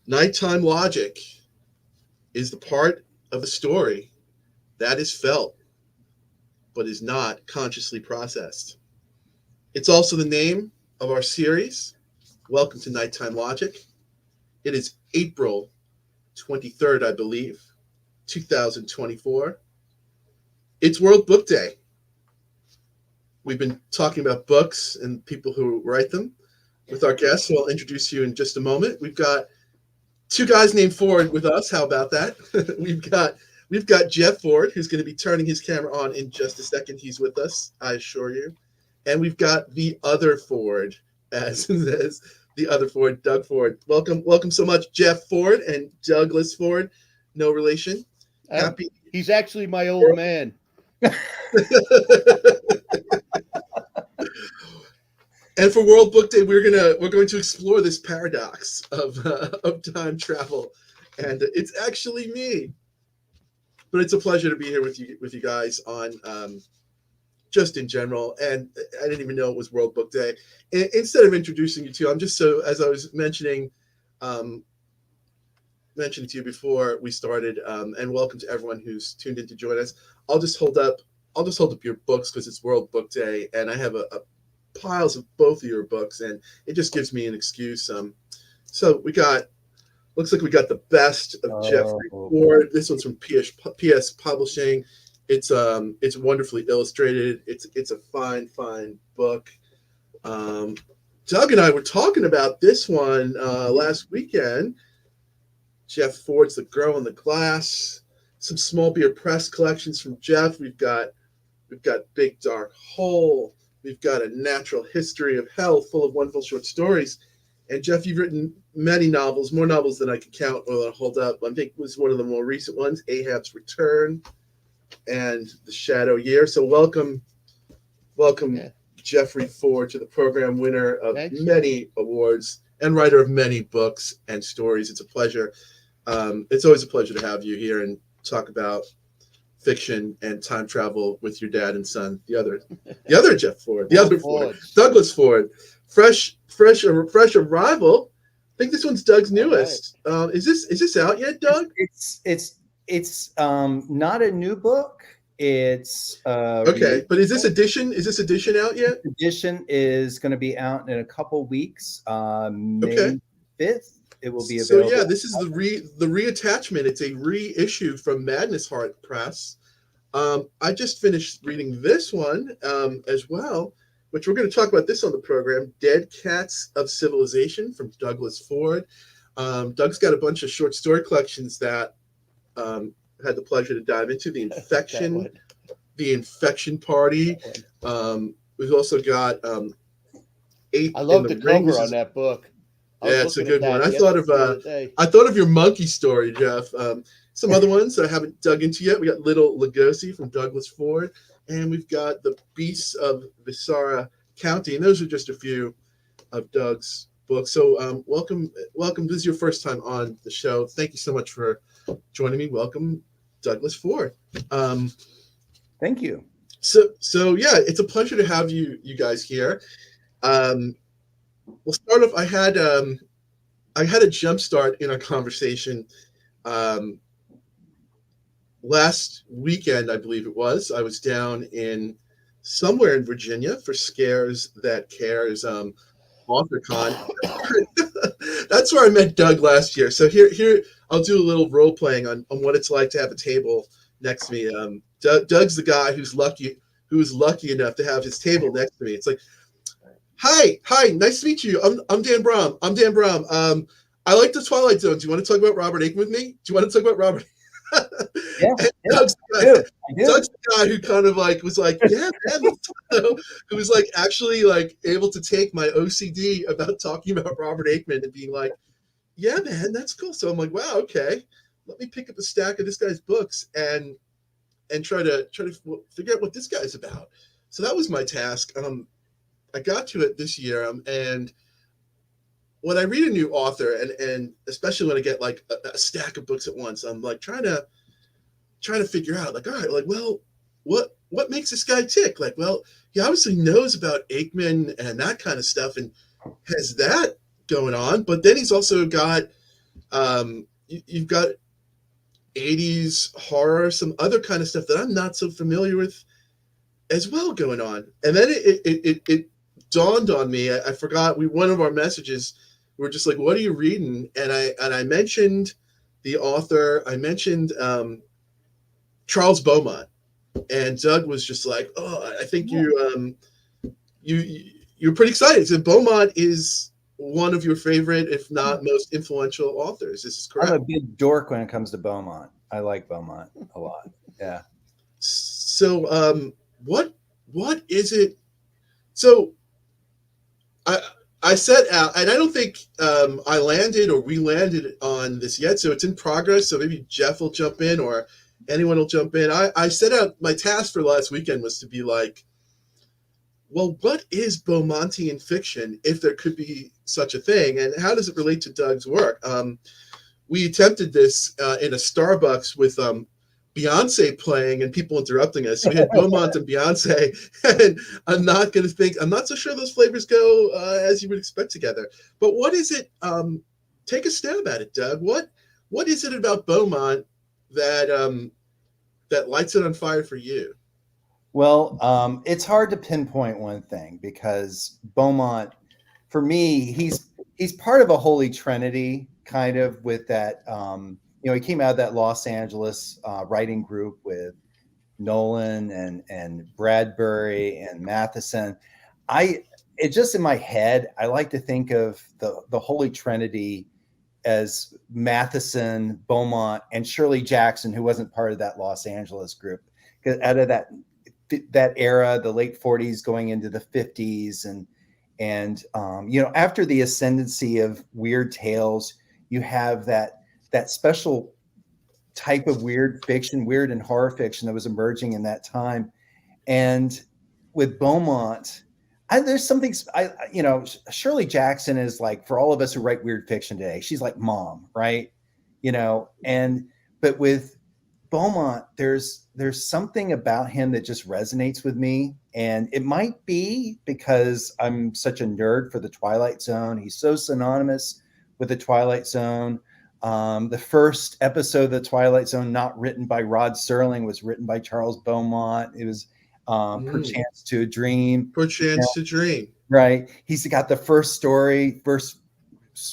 Nighttime logic is the part of the story that is felt but is not consciously processed. It's also the name of our series. Welcome to Nighttime Logic. It is April 23rd, I believe, 2024. It's World Book Day. We've been talking about books and people who write them with our guests, so I'll introduce you in just a moment. We've got two guys named Ford with us. How about that? we've got Jeff Ford, who's going to be turning his camera on in just a second. He's with us, I assure you. And we've got the other Ford, as the other Ford, Doug Ford. Welcome so much, Jeff Ford and Douglas Ford. No relation. Happy. He's actually my old man. And for World Book Day, we're going to explore this paradox of time travel, and it's actually me. But it's a pleasure to be here with you guys on just in general. And I didn't even know it was World Book Day. Instead of introducing you to, I'm just so, as I was mentioning to you before we started, and welcome to everyone who's tuned in to join us. I'll just hold up your books because it's World Book Day, and I have a piles of both of your books, and it just gives me an excuse. So looks like we got the best of Jeffrey Ford. This one's from PS Publishing. It's wonderfully illustrated. It's a fine book. Doug and I were talking about this one last weekend. Jeff Ford's The Girl in the Glass. Some small beer press collections from Jeff. We've got Big Dark Hole. We've got A Natural History of Hell, full of wonderful short stories. And Jeff, you've written many novels, more novels than I could count or hold up. I think it was one of the more recent ones, Ahab's Return and The Shadow Year. So welcome, Jeffrey Ford, to the program, winner of many awards and writer of many books and stories. It's a pleasure. It's always a pleasure to have you here and talk about fiction and time travel with your dad and son, the other Jeff Ford, the other Ford, Douglas Ford, fresh arrival. I think this one's Doug's newest. Right. Is this out yet, Doug? It's not a new book. It's okay, but is this edition out yet? Edition is going to be out in a couple weeks. May 5th. It will be available. So yeah, this is the reattachment. It's a reissue from Madness Heart Press. I just finished reading this one as well, which we're going to talk about this on the program. Dead Cats of Civilization from Douglas Ford. Doug's got a bunch of short story collections that had the pleasure to dive into. The Infection Party. We've also got I love the cover on that book. Yeah, it's a good one. I thought of your monkey story, Jeff. Some other ones that I haven't dug into yet. We got Little Lugosi from Douglas Ford, and we've got The Beasts of Visara County, and those are just a few of Doug's books. So welcome. This is your first time on the show. Thank you so much for joining me. Welcome, Douglas Ford. Thank you. So yeah, it's a pleasure to have you guys here. We'll start off. I had a jump start in our conversation last weekend, I believe it was. I was down in somewhere in Virginia for Scares That Cares AuthorCon. That's where I met Doug last year. So here I'll do a little role playing on what it's like to have a table next to me. Doug's the guy who's lucky enough to have his table next to me. It's like, Hi, nice to meet you. I'm Dan Braum. I like the Twilight Zone. Do you want to talk about Robert Aickman with me? Do you want to talk about Robert? Yeah, Doug's the guy who kind of like was like, yeah, man, who was like actually like able to take my OCD about talking about Robert Aickman and being like, yeah, man, that's cool. So I'm like, wow, okay, let me pick up a stack of this guy's books and try to figure out what this guy's about. So that was my task. I got to it this year, and when I read a new author, and especially when I get like a stack of books at once, I'm like trying to figure out, like, all right, like, well, what makes this guy tick? Like, well, he obviously knows about Aickman and that kind of stuff, and has that going on, but then he's also got You've got 80s horror, some other kind of stuff that I'm not so familiar with as well going on. And then it dawned on me. I forgot one of our messages. We were just like, "What are you reading?" And I mentioned the author. I mentioned Charles Beaumont, and Doug was just like, "Oh, I think you're pretty excited." So Beaumont is one of your favorite, if not most influential authors. This is correct. I'm a big dork when it comes to Beaumont. I like Beaumont a lot. Yeah. So, what is it? So, I set out, and I don't think I landed or we landed on this yet. So it's in progress. So maybe Jeff will jump in or anyone will jump in. I set out, my task for last weekend was to be like, well, what is Beaumontian fiction, if there could be such a thing, and how does it relate to Doug's work? We attempted this in a Starbucks with Beyonce playing and people interrupting us. So we had Beaumont and Beyonce, and I'm not so sure those flavors go as you would expect together. But what is it? Take a stab at it, Doug. What is it about Beaumont that that lights it on fire for you? Well, it's hard to pinpoint one thing because Beaumont, for me, he's part of a holy trinity, kind of with that. He came out of that Los Angeles writing group with Nolan and Bradbury and Matheson. It just in my head, I like to think of the holy trinity as Matheson, Beaumont, and Shirley Jackson, who wasn't part of that Los Angeles group, because out of that era, the late 40s going into the 50s, and after the ascendancy of weird tales, you have that special type of weird fiction, weird and horror fiction that was emerging in that time. And with Beaumont, there's something, Shirley Jackson is like, for all of us who write weird fiction today, she's like mom, right? But with Beaumont, there's something about him that just resonates with me. And it might be because I'm such a nerd for the Twilight Zone. He's so synonymous with the Twilight Zone. The first episode of the Twilight Zone, not written by Rod Serling, was written by Charles Beaumont. It was Perchance to a Dream. Perchance to Dream. Right. He's got the first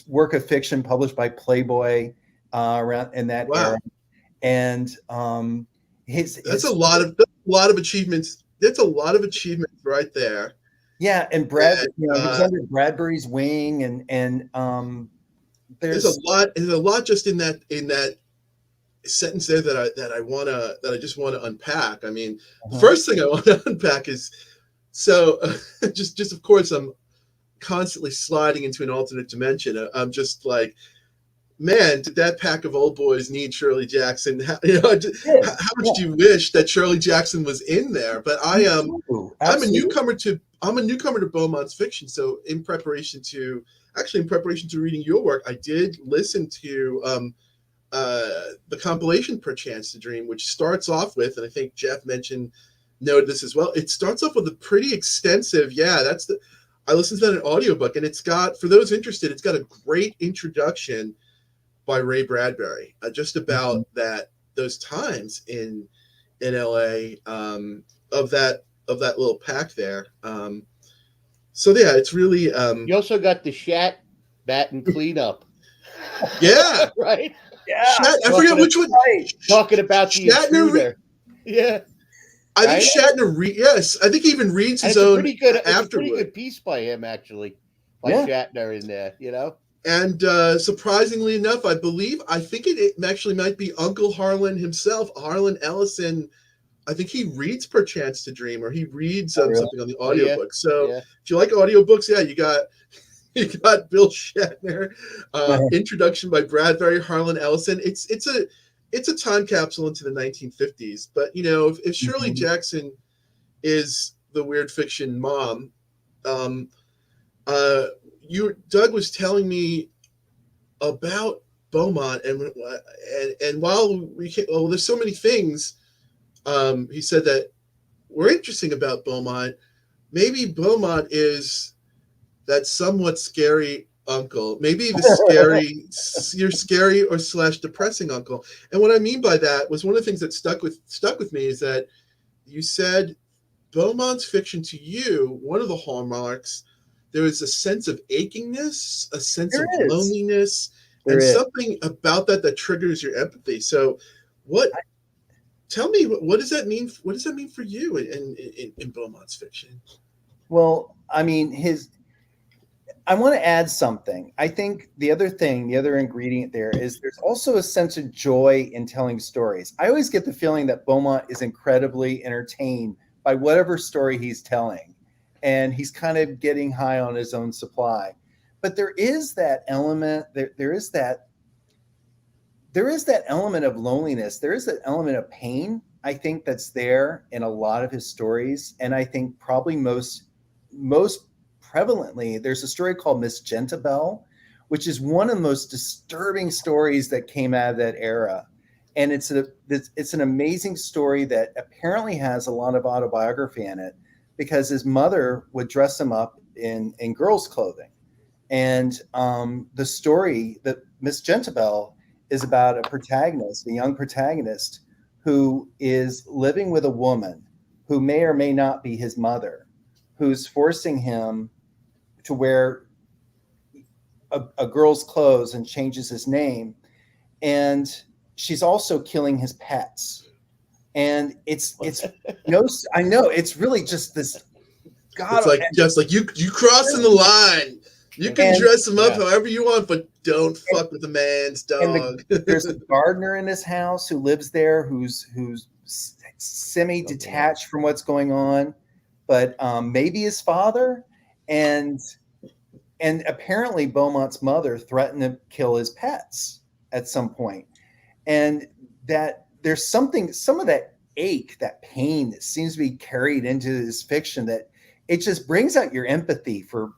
work of fiction published by Playboy around in that era. And that's a lot of achievements. That's a lot of achievements right there. Yeah, and he was under Bradbury's wing, and there's a lot just in that sentence there that I just want to unpack. I mean, the first thing I want to unpack is just of course I'm constantly sliding into an alternate dimension. I'm just like, man, did that pack of old boys need Shirley Jackson? How much do you wish that Shirley Jackson was in there? But I'm a newcomer to Beaumont's fiction. So in preparation to reading your work, I did listen to the compilation Perchance to Dream, which starts off with, and I think Jeff noted this as well. It starts off with a pretty extensive, I listened to that in an audiobook, and it's got, for those interested, it's got a great introduction by Ray Bradbury, just about those times in LA, of that little pack there. It's really. You also got the Shat, Bat, and Cleanup. Yeah. Right. Yeah. I forget which one. Talking about the intruder. Yeah. I think Shatner. Yes, I think he even reads his own. It's a pretty good piece by him, actually, by Shatner in there. And surprisingly enough, I think it actually might be Uncle Harlan himself, Harlan Ellison. I think he reads Perchance to Dream, or he reads something on the audiobook. If you like audiobooks, you got Bill Shatner, introduction by Bradbury, Harlan Ellison. It's a time capsule into the 1950s. But if Shirley Jackson is the weird fiction mom, Doug was telling me about Beaumont, and while there's so many things, he said that were interesting about Beaumont. Maybe Beaumont is that somewhat scary uncle, maybe the scary, your scary or slash depressing uncle. And what I mean by that was one of the things that stuck with me is that you said Beaumont's fiction to you, one of the hallmarks, there is a sense of achingness, a sense There of is. loneliness, There and is. something about that triggers your empathy. So, what? Tell me, what does that mean? What does that mean for you in Beaumont's fiction? Well, I mean, I want to add something. I think the other ingredient there is there's also a sense of joy in telling stories. I always get the feeling that Beaumont is incredibly entertained by whatever story he's telling, and he's kind of getting high on his own supply. But there is that element, there is that element of loneliness. There is that element of pain, I think, that's there in a lot of his stories. And I think probably most prevalently, there's a story called Miss Gentabelle, which is one of the most disturbing stories that came out of that era. And it's an amazing story that apparently has a lot of autobiography in it, because his mother would dress him up in girls' clothing. And the story that Miss Gentabelle is about a young protagonist, who is living with a woman who may or may not be his mother, who's forcing him to wear a girl's clothes and changes his name. And she's also killing his pets. And it's no, I know, it's really just this. God, It's like just like you crossing the line. You can dress him up however you want, but don't fuck with the man's dog. There's a gardener in his house who lives there, who's semi-detached from what's going on, but maybe his father. And apparently Beaumont's mother threatened to kill his pets at some point. And that there's some of that ache, that pain that seems to be carried into this fiction, that it just brings out your empathy for,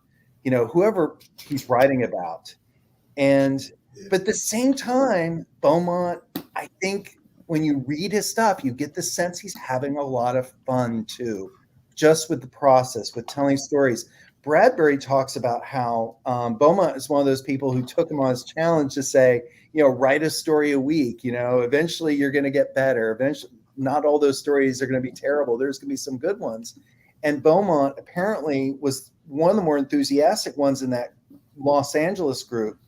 whoever he's writing about. But at the same time, Beaumont, I think when you read his stuff, you get the sense he's having a lot of fun too, just with the process, with telling stories. Bradbury talks about how Beaumont is one of those people who took him on his challenge to say, write a story a week. Eventually you're going to get better. Eventually, not all those stories are going to be terrible. There's going to be some good ones. And Beaumont apparently was one of the more enthusiastic ones in that Los Angeles group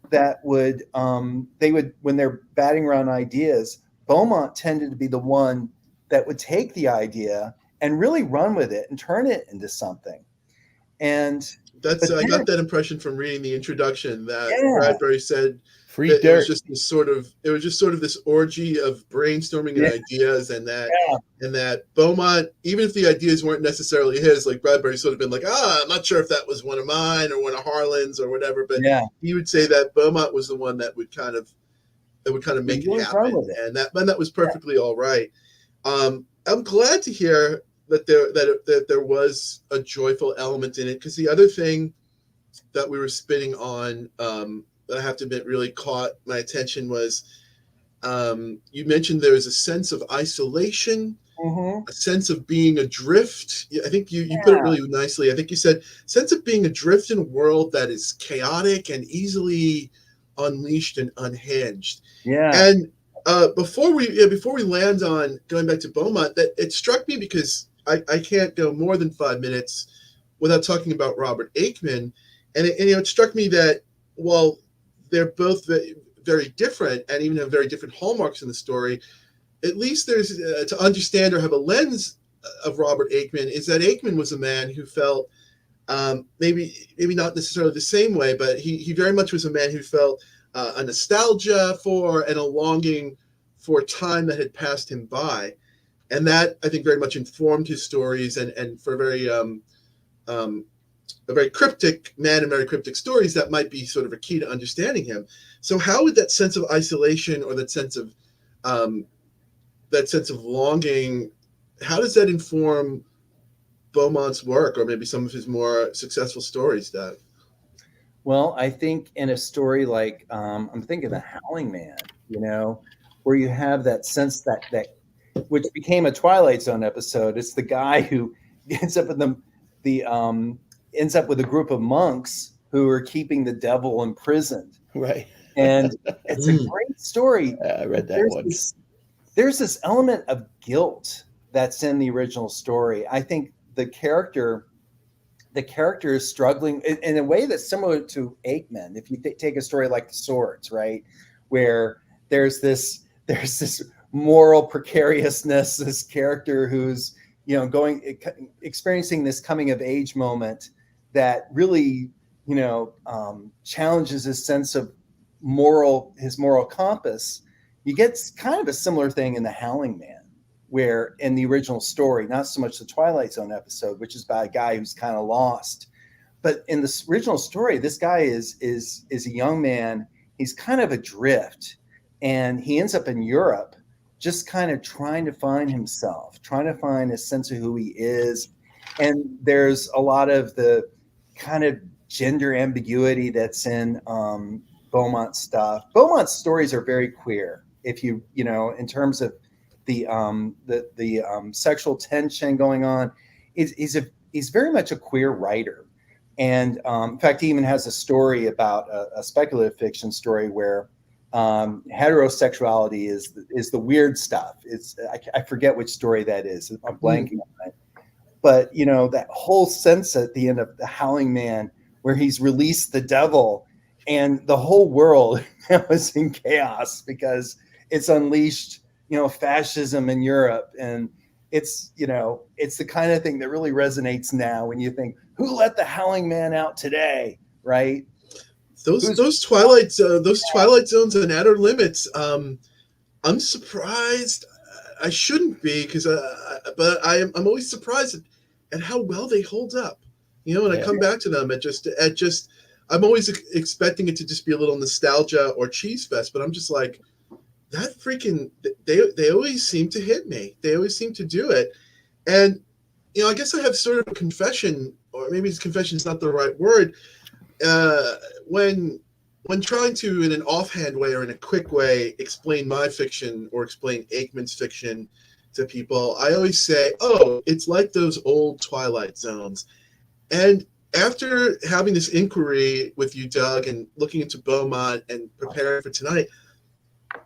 that would, when they're batting around ideas, Beaumont tended to be the one that would take the idea and really run with it and turn it into something. And I got that impression from reading the introduction that Bradbury said Free that dirt. it was just sort of this orgy of brainstorming and ideas, and that Beaumont, even if the ideas weren't necessarily his, like Bradbury sort of been like, I'm not sure if that was one of mine or one of Harlan's or whatever, but he would say that Beaumont was the one that would kind of make it happen, and that was perfectly all right. I'm glad to hear that there was a joyful element in it, because the other thing that we were spinning on, that I have to admit really caught my attention, was you mentioned there is a sense of isolation, a sense of being adrift. I think you put it really nicely. I think you said sense of being adrift in a world that is chaotic and easily unleashed and unhinged. And before we land on going back to Beaumont, that it struck me, because I can't go more than 5 minutes without talking about Robert Aikman. And it struck me that while they're both very, very different and even have very different hallmarks in the story, at least there's to understand or have a lens of Robert Aikman, is that Aikman was a man who felt maybe not necessarily the same way, but he very much was a man who felt a nostalgia for and a longing for time that had passed him by. And that, I think, very much informed his stories, and for a very cryptic man and very cryptic stories, that might be sort of a key to understanding him. So how would that sense of isolation, or that sense of longing, how does that inform Beaumont's work, or maybe some of his more successful stories, Doug? Well, I think in a story like, I'm thinking The Howling Man, where you have that sense that which became a Twilight Zone episode. It's the guy who ends up in ends up with a group of monks who are keeping the devil imprisoned. Right. And it's a Mm. great story. I read that There's one. there's this element of guilt that's in the original story. I think the character is struggling in a way that's similar to Aikman. If you take a story like The Swords, right, where there's this moral precariousness, this character who's experiencing this coming of age moment that really challenges his sense of his moral compass. You get kind of a similar thing in The Howling Man, where in the original story, not so much the Twilight Zone episode, which is about a guy who's kind of lost, but in the original story, this guy is a young man. He's kind of adrift, and he ends up in Europe, just kind of trying to find himself, trying to find a sense of who he is. And there's a lot of the kind of gender ambiguity that's in Beaumont's stuff. Beaumont's stories are very queer. If in terms of the sexual tension going on, he's very much a queer writer. And in fact, he even has a story about a speculative fiction story where heterosexuality is the weird stuff. I forget which story that is. I'm blanking on it. But that whole sense at the end of The Howling Man, where he's released the devil, and the whole world was in chaos because it's unleashed, fascism in Europe, and it's the kind of thing that really resonates now when you think, who let the Howling Man out today, right? Those Twilight Zones and Outer Limits. I'm surprised. I shouldn't be but I'm always surprised at how well they hold up. When I come back to them, I'm always expecting it to just be a little nostalgia or cheese fest, but I'm just like, that freaking they always seem to hit me. They always seem to do it. And I guess I have sort of a confession, or maybe confession is not the right word. When trying to, in an offhand way or in a quick way, explain my fiction or explain Aikman's fiction to people, I always say, oh, it's like those old Twilight Zones. And after having this inquiry with you, Doug, and looking into Beaumont and preparing for tonight,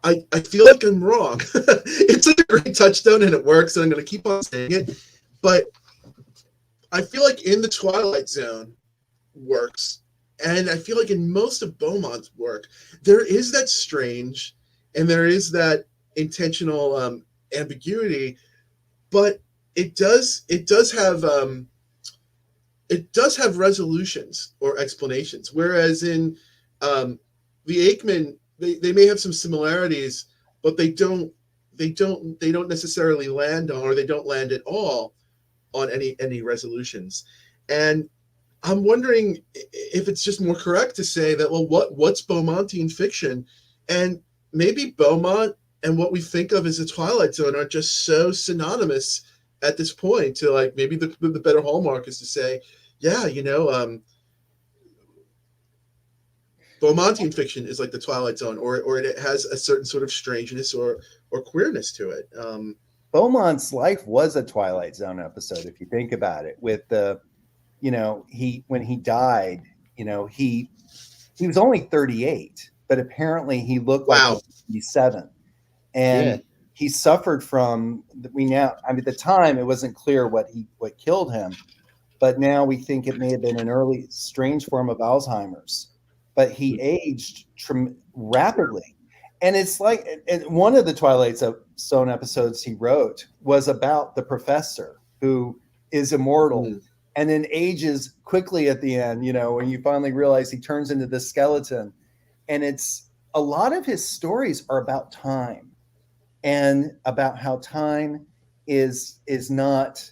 I feel like I'm wrong. It's such a great touchstone and it works, and I'm going to keep on saying it. But I feel like in the Twilight Zone works, and I feel like in most of Beaumont's work, there is that strange and there is that intentional ambiguity, but it does have resolutions or explanations. Whereas in the Aikman, they may have some similarities, but they don't necessarily land on, or they don't land at all on any resolutions. And I'm wondering if it's just more correct to say that, well, what's Beaumontian fiction? And maybe Beaumont and what we think of as a Twilight Zone are just so synonymous at this point to, like, maybe the better hallmark is to say, yeah, Beaumontian fiction is like the Twilight Zone, or it has a certain sort of strangeness or queerness to it. Beaumont's life was a Twilight Zone episode, if you think about it. With when he died, he was only 38, but apparently he looked like he was 57, and he suffered from. At the time, it wasn't clear what killed him, but now we think it may have been an early strange form of Alzheimer's. But he aged rapidly. And it's like, and one of the Twilight Zone episodes he wrote was about the professor who is immortal and then ages quickly at the end, when you finally realize he turns into this skeleton. And a lot of his stories are about time, and about how time is not,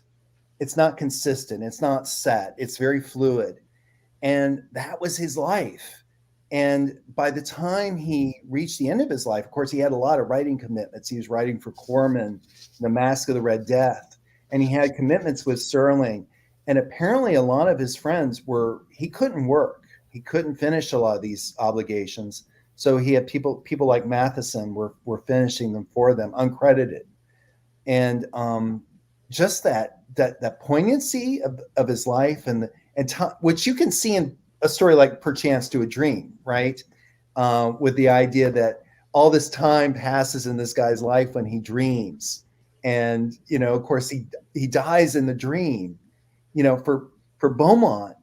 it's not consistent. It's not set. It's very fluid. And that was his life. And by the time he reached the end of his life, of course, he had a lot of writing commitments. He was writing for Corman, The Mask of the Red Death, and he had commitments with Serling. And apparently a lot of his friends he couldn't work. He couldn't finish a lot of these obligations. So he had people like Matheson were finishing them for them, uncredited. And just that poignancy of his life and which you can see in a story like Perchance to a Dream, right? With the idea that all this time passes in this guy's life when he dreams, and of course, he dies in the dream. For Beaumont,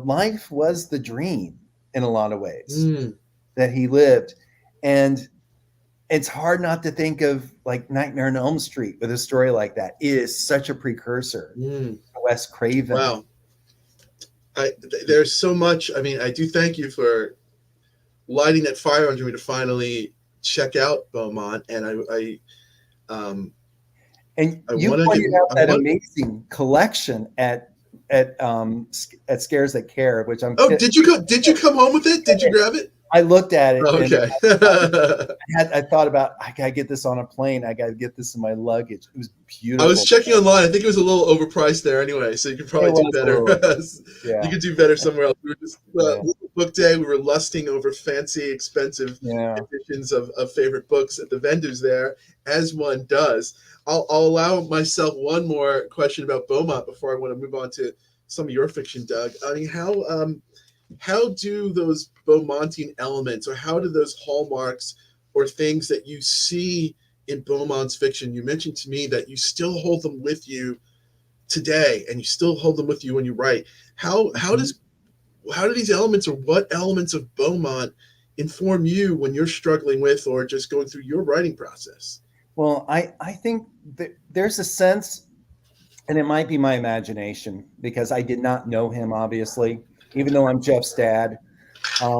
life was the dream in a lot of ways that he lived, and it's hard not to think of like Nightmare on Elm Street with a story like that. It is such a precursor to Wes Craven. Wow. There's so much. I mean, I do thank you for lighting that fire under me to finally check out Beaumont, and and you pointed out that amazing collection at Scares That Care, which I'm. Oh, did you come home with it? Did you grab it? I looked at it. Oh, okay. I thought about, I gotta get this on a plane. I gotta get this in my luggage. It was beautiful. I was checking online. I think it was a little overpriced there anyway, so you could probably do better. You could do better somewhere else. We were just book day. We were lusting over fancy, expensive editions of favorite books at the vendors there, as one does. I'll allow myself one more question about Beaumont before I want to move on to some of your fiction, Doug. I mean, how do those Beaumontian elements, or how do those hallmarks or things that you see in Beaumont's fiction, you mentioned to me that you still hold them with you today, and you still hold them with you when you write. How do these elements, or what elements of Beaumont inform you when you're struggling with or just going through your writing process? Well, I think that there's a sense, and it might be my imagination because I did not know him, obviously, even though I'm Jeff's dad. I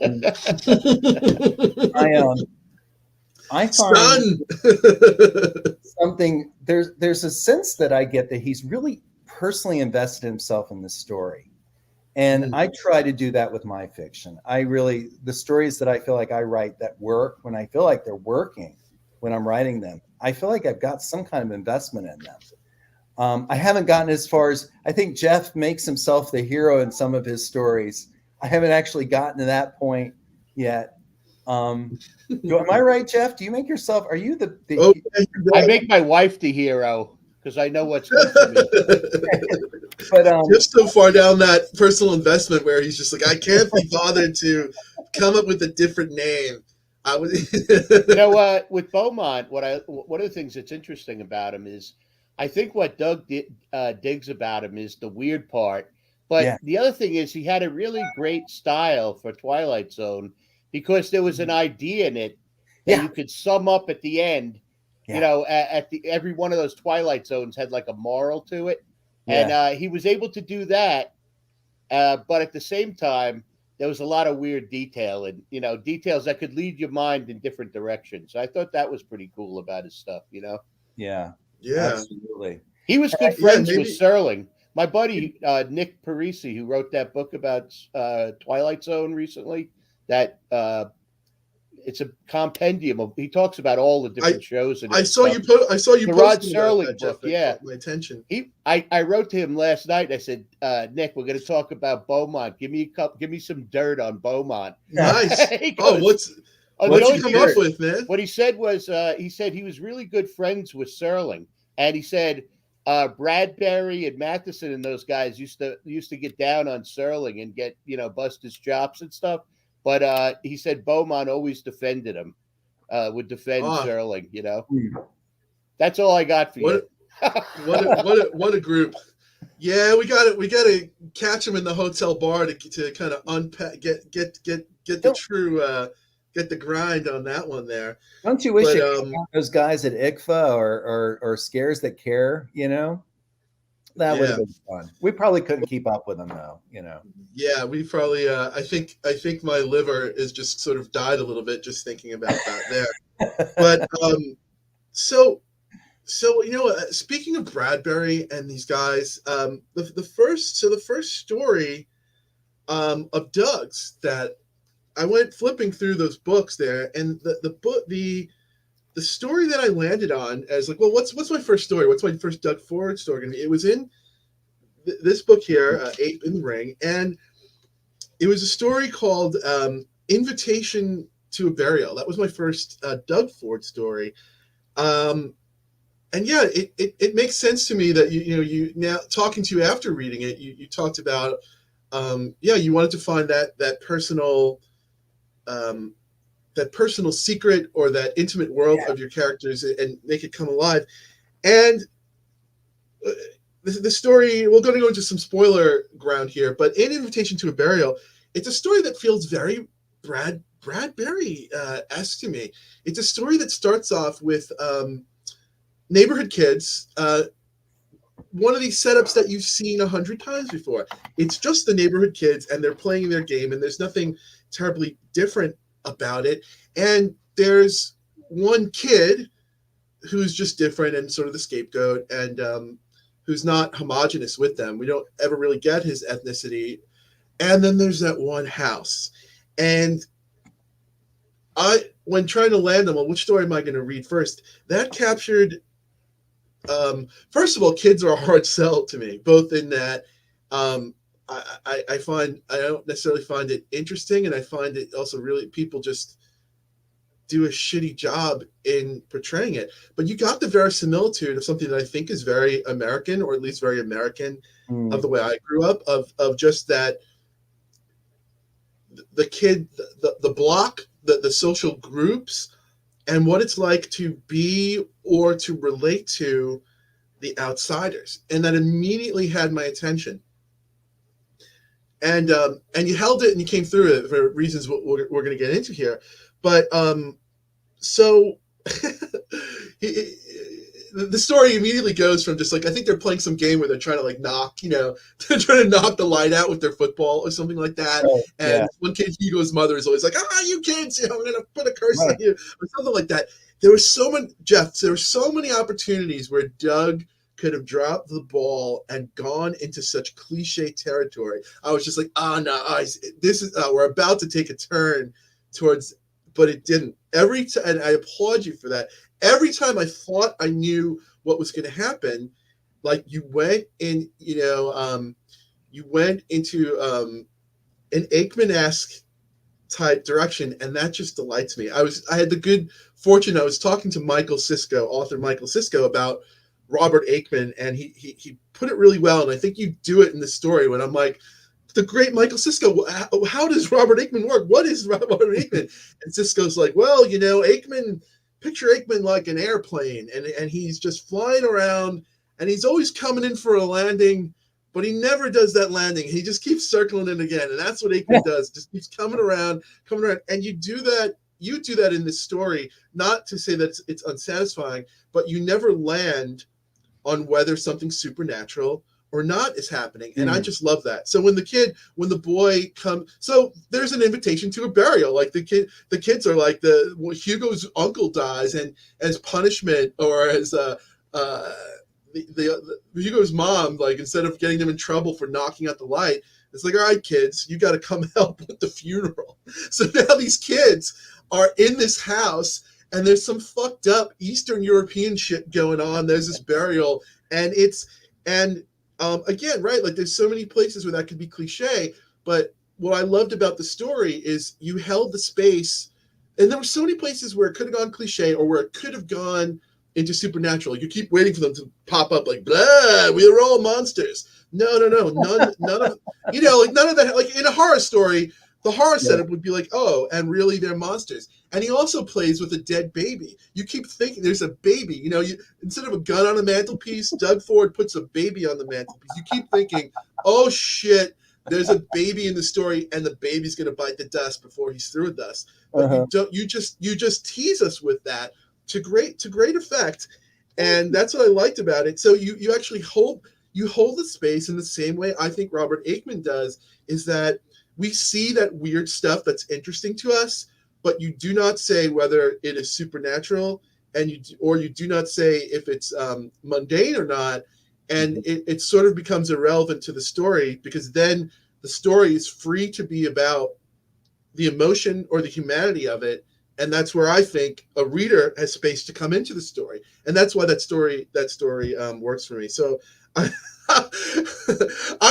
find something, there's a sense that I get that he's really personally invested himself in this story. And I try to do that with my fiction. The stories that I feel like I write that work, when I feel like they're working, when I'm writing them, I feel like I've got some kind of investment in them. I haven't gotten as far as, I think Jeff makes himself the hero in some of his stories. I haven't actually gotten to that point yet. Am I right, Jeff? Do you make yourself, are you the I make my wife the hero because I know what's good for me. But Jeff's so far down that personal investment where he's just like, I can't be bothered to come up with a different name. With Beaumont, one of the things that's interesting about him is, I think what Doug digs about him is the weird part. But the other thing is, he had a really great style for Twilight Zone because there was an idea in it that you could sum up at the end. Every one of those Twilight Zones had like a moral to it, and he was able to do that. But at the same time, there was a lot of weird detail and details that could lead your mind in different directions. I thought that was pretty cool about his stuff. Yeah, absolutely. He was good friends with Serling. My buddy Nick Parisi, who wrote that book about Twilight Zone recently, that it's a compendium of, he talks about all the different shows. And I saw you the Rod Serling book. That my attention. I wrote to him last night. I said, Nick, we're going to talk about Beaumont. Give me some dirt on Beaumont. Nice. What's you come up with, man? What he said was, he said he was really good friends with Serling, and he said Bradbury and Matheson and those guys used to get down on Serling and get bust his chops and stuff. But he said Beaumont always defended him, would defend Serling. That's all I got for you. What a group! Yeah, we got to catch him in the hotel bar to kind of unpack, get the true. Get the grind on that one there. Don't you wish those guys at ICFA or Scares That Care, that would have been fun. We probably couldn't keep up with them though, Yeah, we probably I think my liver is just sort of died a little bit just thinking about that there. But so speaking of Bradbury and these guys, the first story of Doug's that I went flipping through those books there, and the story that I landed on as like, well, what's my first story? What's my first Doug Ford story going to be? It was in this book here, Ape in the Ring, and it was a story called Invitation to a Burial. That was my first Doug Ford story, and it makes sense to me that you now talking to you after reading it, you talked about yeah, you wanted to find that personal secret or that intimate world of your characters and make it come alive. And the story, we're going to go into some spoiler ground here, but in Invitation to a Burial, it's a story that feels very Bradbury esque to me. It's a story that starts off with neighborhood kids. One of these setups that you've seen 100 times before. It's just the neighborhood kids, and they're playing their game, and there's nothing terribly different about it. And there's one kid who's just different and sort of the scapegoat, and who's not homogenous with them. We don't ever really get his ethnicity. And then there's that one house. And when trying to land them on which story am I going to read first, that captured, first of all, kids are a hard sell to me, both in that I find, I don't necessarily find it interesting, and I find it also really, people just do a shitty job in portraying it. But you got the verisimilitude of something that I think is very American, or at least very American of the way I grew up, of just that the kid, the block, the social groups, and what it's like to be or to relate to the outsiders. And that immediately had my attention. And you held it and you came through it for reasons we're going to get into here. But so the story immediately goes from just like, I think they're playing some game where they're trying to like knock, they're trying to knock the light out with their football or something like that. Right, And yeah. one kid, Hugo's mother, is always like, you kids, I'm going to put a curse on you, or something like that. There were so many opportunities where Doug could have dropped the ball and gone into such cliche territory. I was just like, this is, we're about to take a turn towards, but it didn't. And I applaud you for that. Every time I thought I knew what was going to happen, like you went in, you went into an Aikman-esque type direction, and that just delights me. I had the good fortune, I was talking to author Michael Sisko, about Robert Aikman, and he put it really well, and I think you do it in the story when I'm like, the great Michael Sisko, how does Robert Aikman work? What is Robert Aikman? And Sisko's like, well, Aikman, picture Aikman like an airplane, and he's just flying around, and he's always coming in for a landing, but he never does that landing. He just keeps circling it again, and that's what Aikman does, just keeps coming around, and you do that in this story, not to say that it's unsatisfying, but you never land on whether something supernatural or not is happening. And I just love that. So when the boy comes, so there's an invitation to a burial. Like the kids are like, Hugo's uncle dies, and as punishment, or as Hugo's mom, like, instead of getting them in trouble for knocking out the light, it's like, all right, kids, you got to come help with the funeral. So now these kids are in this house, and there's some fucked up Eastern European shit going on. There's this burial, and again, right, like there's so many places where that could be cliche, but what I loved about the story is you held the space, and there were so many places where it could have gone cliche or where it could have gone into supernatural. You keep waiting for them to pop up like, blah, we are all monsters. No, none of, like none of that. Like in a horror story, the horror setup would be like, oh, and really they're monsters. And he also plays with a dead baby. You keep thinking there's a baby, instead of a gun on a mantelpiece, Doug Ford puts a baby on the mantelpiece. You keep thinking, oh shit, there's a baby in the story, and the baby's going to bite the dust before he's through with us. But you just tease us with that to great effect. And that's what I liked about it. So you actually hold the space in the same way I think Robert Aikman does, is that we see that weird stuff that's interesting to us, but you do not say whether it is supernatural, and you do not say if it's mundane or not, and it sort of becomes irrelevant to the story, because then the story is free to be about the emotion or the humanity of it, and that's where I think a reader has space to come into the story, and that's why that story works for me. So I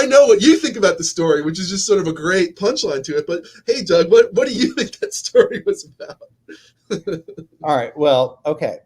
know what you think about the story, which is just sort of a great punchline to it. But hey, Doug, what do you think that story was about? All right. Well, okay.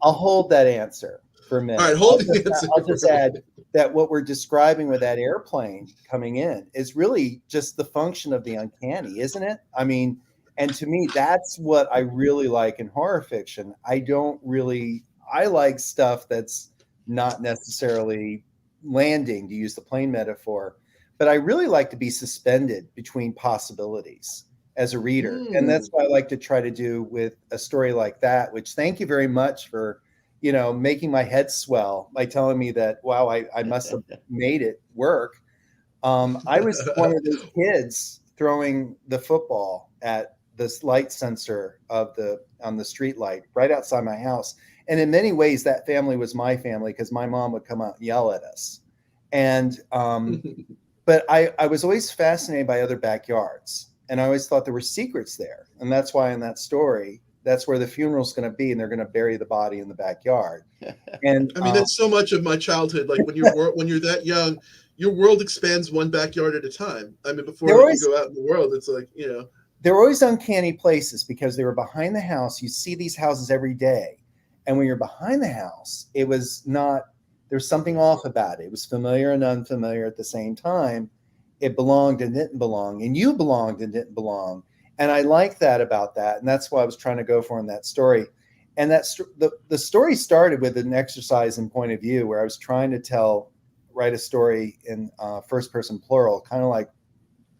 I'll hold that answer. for a All minute. right, hold the answer. I'll just add that what we're describing with that airplane coming in is really just the function of the uncanny, isn't it? I mean, and to me, that's what I really like in horror fiction. I like stuff that's not necessarily landing, to use the plane metaphor, but I really like to be suspended between possibilities as a reader. And that's what I like to try to do with a story like that, which thank you very much for, making my head swell by telling me that, wow, I must have made it work. I was one of those kids throwing the football at this light sensor on the street light right outside my house. And in many ways, that family was my family because my mom would come out and yell at us. And, but I was always fascinated by other backyards. And I always thought there were secrets there. And that's why in that story, that's where the funeral's going to be. And they're going to bury the body in the backyard. And I mean, that's so much of my childhood. Like when you're that young, your world expands one backyard at a time. I mean, before you go out in the world, it's like, There were always uncanny places because they were behind the house. You see these houses every day. And when you're behind the house, it was not, there's something off about it. It was familiar and unfamiliar at the same time. It belonged and didn't belong. And you belonged and didn't belong. And I like that about that. And that's what I was trying to go for in that story. And the story started with an exercise in point of view where I was trying to write a story in first person plural, kind of like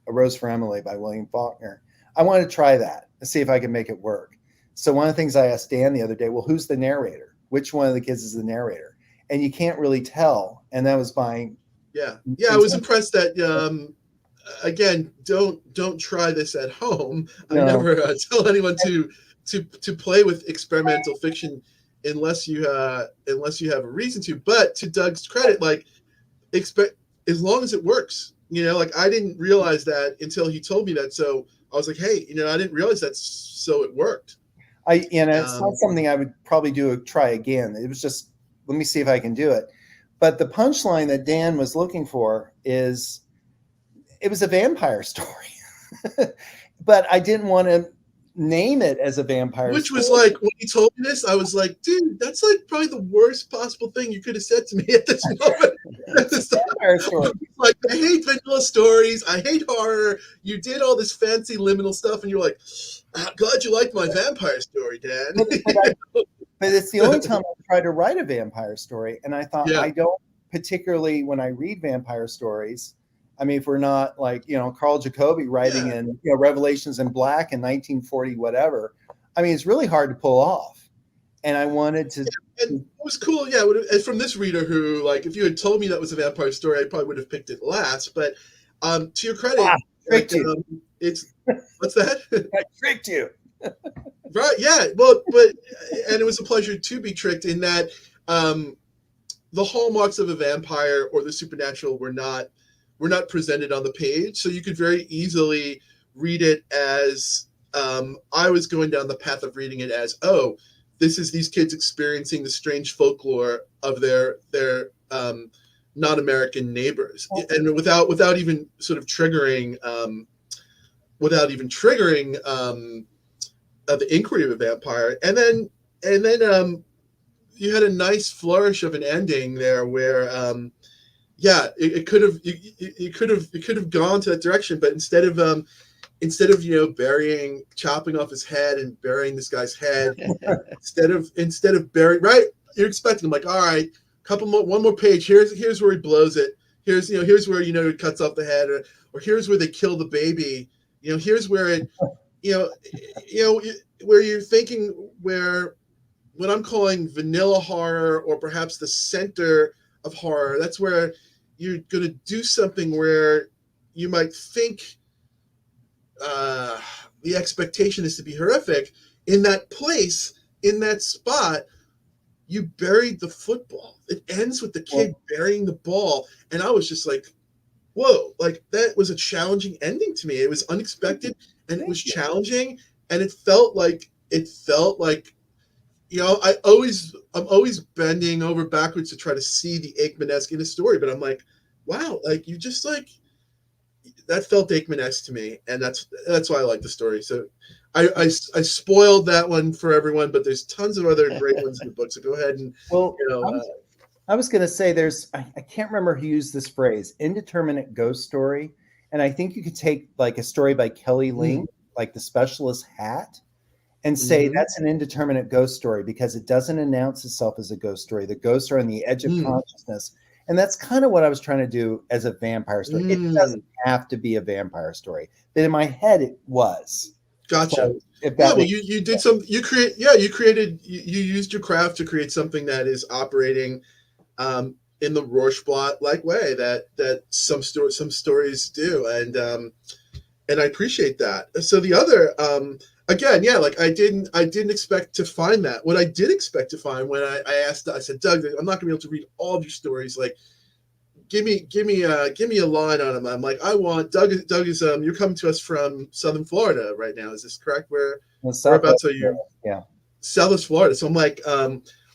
A Rose for Emily by William Faulkner. I wanted to try that and see if I could make it work. So one of the things I asked Dan the other day, well, who's the narrator? Which one of the kids is the narrator? And you can't really tell. And that was buying. Yeah. I was impressed that, again, don't try this at home. No. I never tell anyone to play with experimental fiction unless you have a reason to. But to Doug's credit, like as long as it works, like I didn't realize that until he told me that. So I was like, hey, I didn't realize that. So it worked. It's not something I would probably try again. It was just, let me see if I can do it. But the punchline that Dan was looking for is, it was a vampire story, but I didn't want to name it as a vampire Which story. Was like, when he told me this, I was like, dude, that's like probably the worst possible thing you could have said to me at this moment. Vampire story. Like, I hate vanilla stories. I hate horror. You did all this fancy liminal stuff, and you're like, glad you liked my vampire story, Dan. But it's the only time I try to write a vampire story. And I thought, I don't particularly, when I read vampire stories, I mean, if we're not like, Carl Jacobi writing in Revelations in Black in 1940, whatever, I mean, it's really hard to pull off. And I wanted to. And it was cool. Yeah. And from this reader who, like, if you had told me that was a vampire story, I probably would have picked it last. But to your credit, tricked you. It's, what's that? I tricked you. Right. Yeah. Well, and it was a pleasure to be tricked in that the hallmarks of a vampire or the supernatural were not presented on the page. So you could very easily read it as I was going down the path of reading it as, oh, this is these kids experiencing the strange folklore of their non-American neighbors, and without even sort of triggering the inquiry of a vampire. And then you had a nice flourish of an ending there where it could have gone to that direction, but instead of chopping off his head and burying this guy's head, instead of burying, right, you're expecting, like, all right, one more page, here's where he blows it, here's where he cuts off the head, or here's where they kill the baby, here's where it where you're thinking, where what I'm calling vanilla horror, or perhaps the center of horror, that's where you're going to do something where you might think the expectation is to be horrific. In that place, in that spot, you buried the football. It ends with the kid burying the ball. And I was just like, whoa, like that was a challenging ending to me. It was unexpected and it was challenging. And it felt like, I'm always bending over backwards to try to see the Aikman-esque in a story, but I'm like, wow, like you just like, that felt Aikman-esque to me. And that's why I like the story. So I spoiled that one for everyone, but there's tons of other great ones in the book. So go ahead and Well, you know. I was going to say I can't remember who used this phrase, indeterminate ghost story. And I think you could take like a story by Kelly Ling, like The Specialist Hat, and say that's an indeterminate ghost story because it doesn't announce itself as a ghost story. The ghosts are on the edge of consciousness. And that's kind of what I was trying to do as a vampire story. It doesn't have to be a vampire story, but in my head it was. Gotcha. So well, you did some. You used your craft to create something that is operating in the Rorschach like way that some stories do, and I appreciate that. So the other again, yeah, like I didn't expect to find that. What I did expect to find when I asked, I said, Doug, I'm not gonna be able to read all of your stories. Like, give me a line on them. I'm like, I want Doug is you're coming to us from Southern Florida right now. Is this correct? Whereabouts are you? Yeah, Southwest Florida. So I'm like,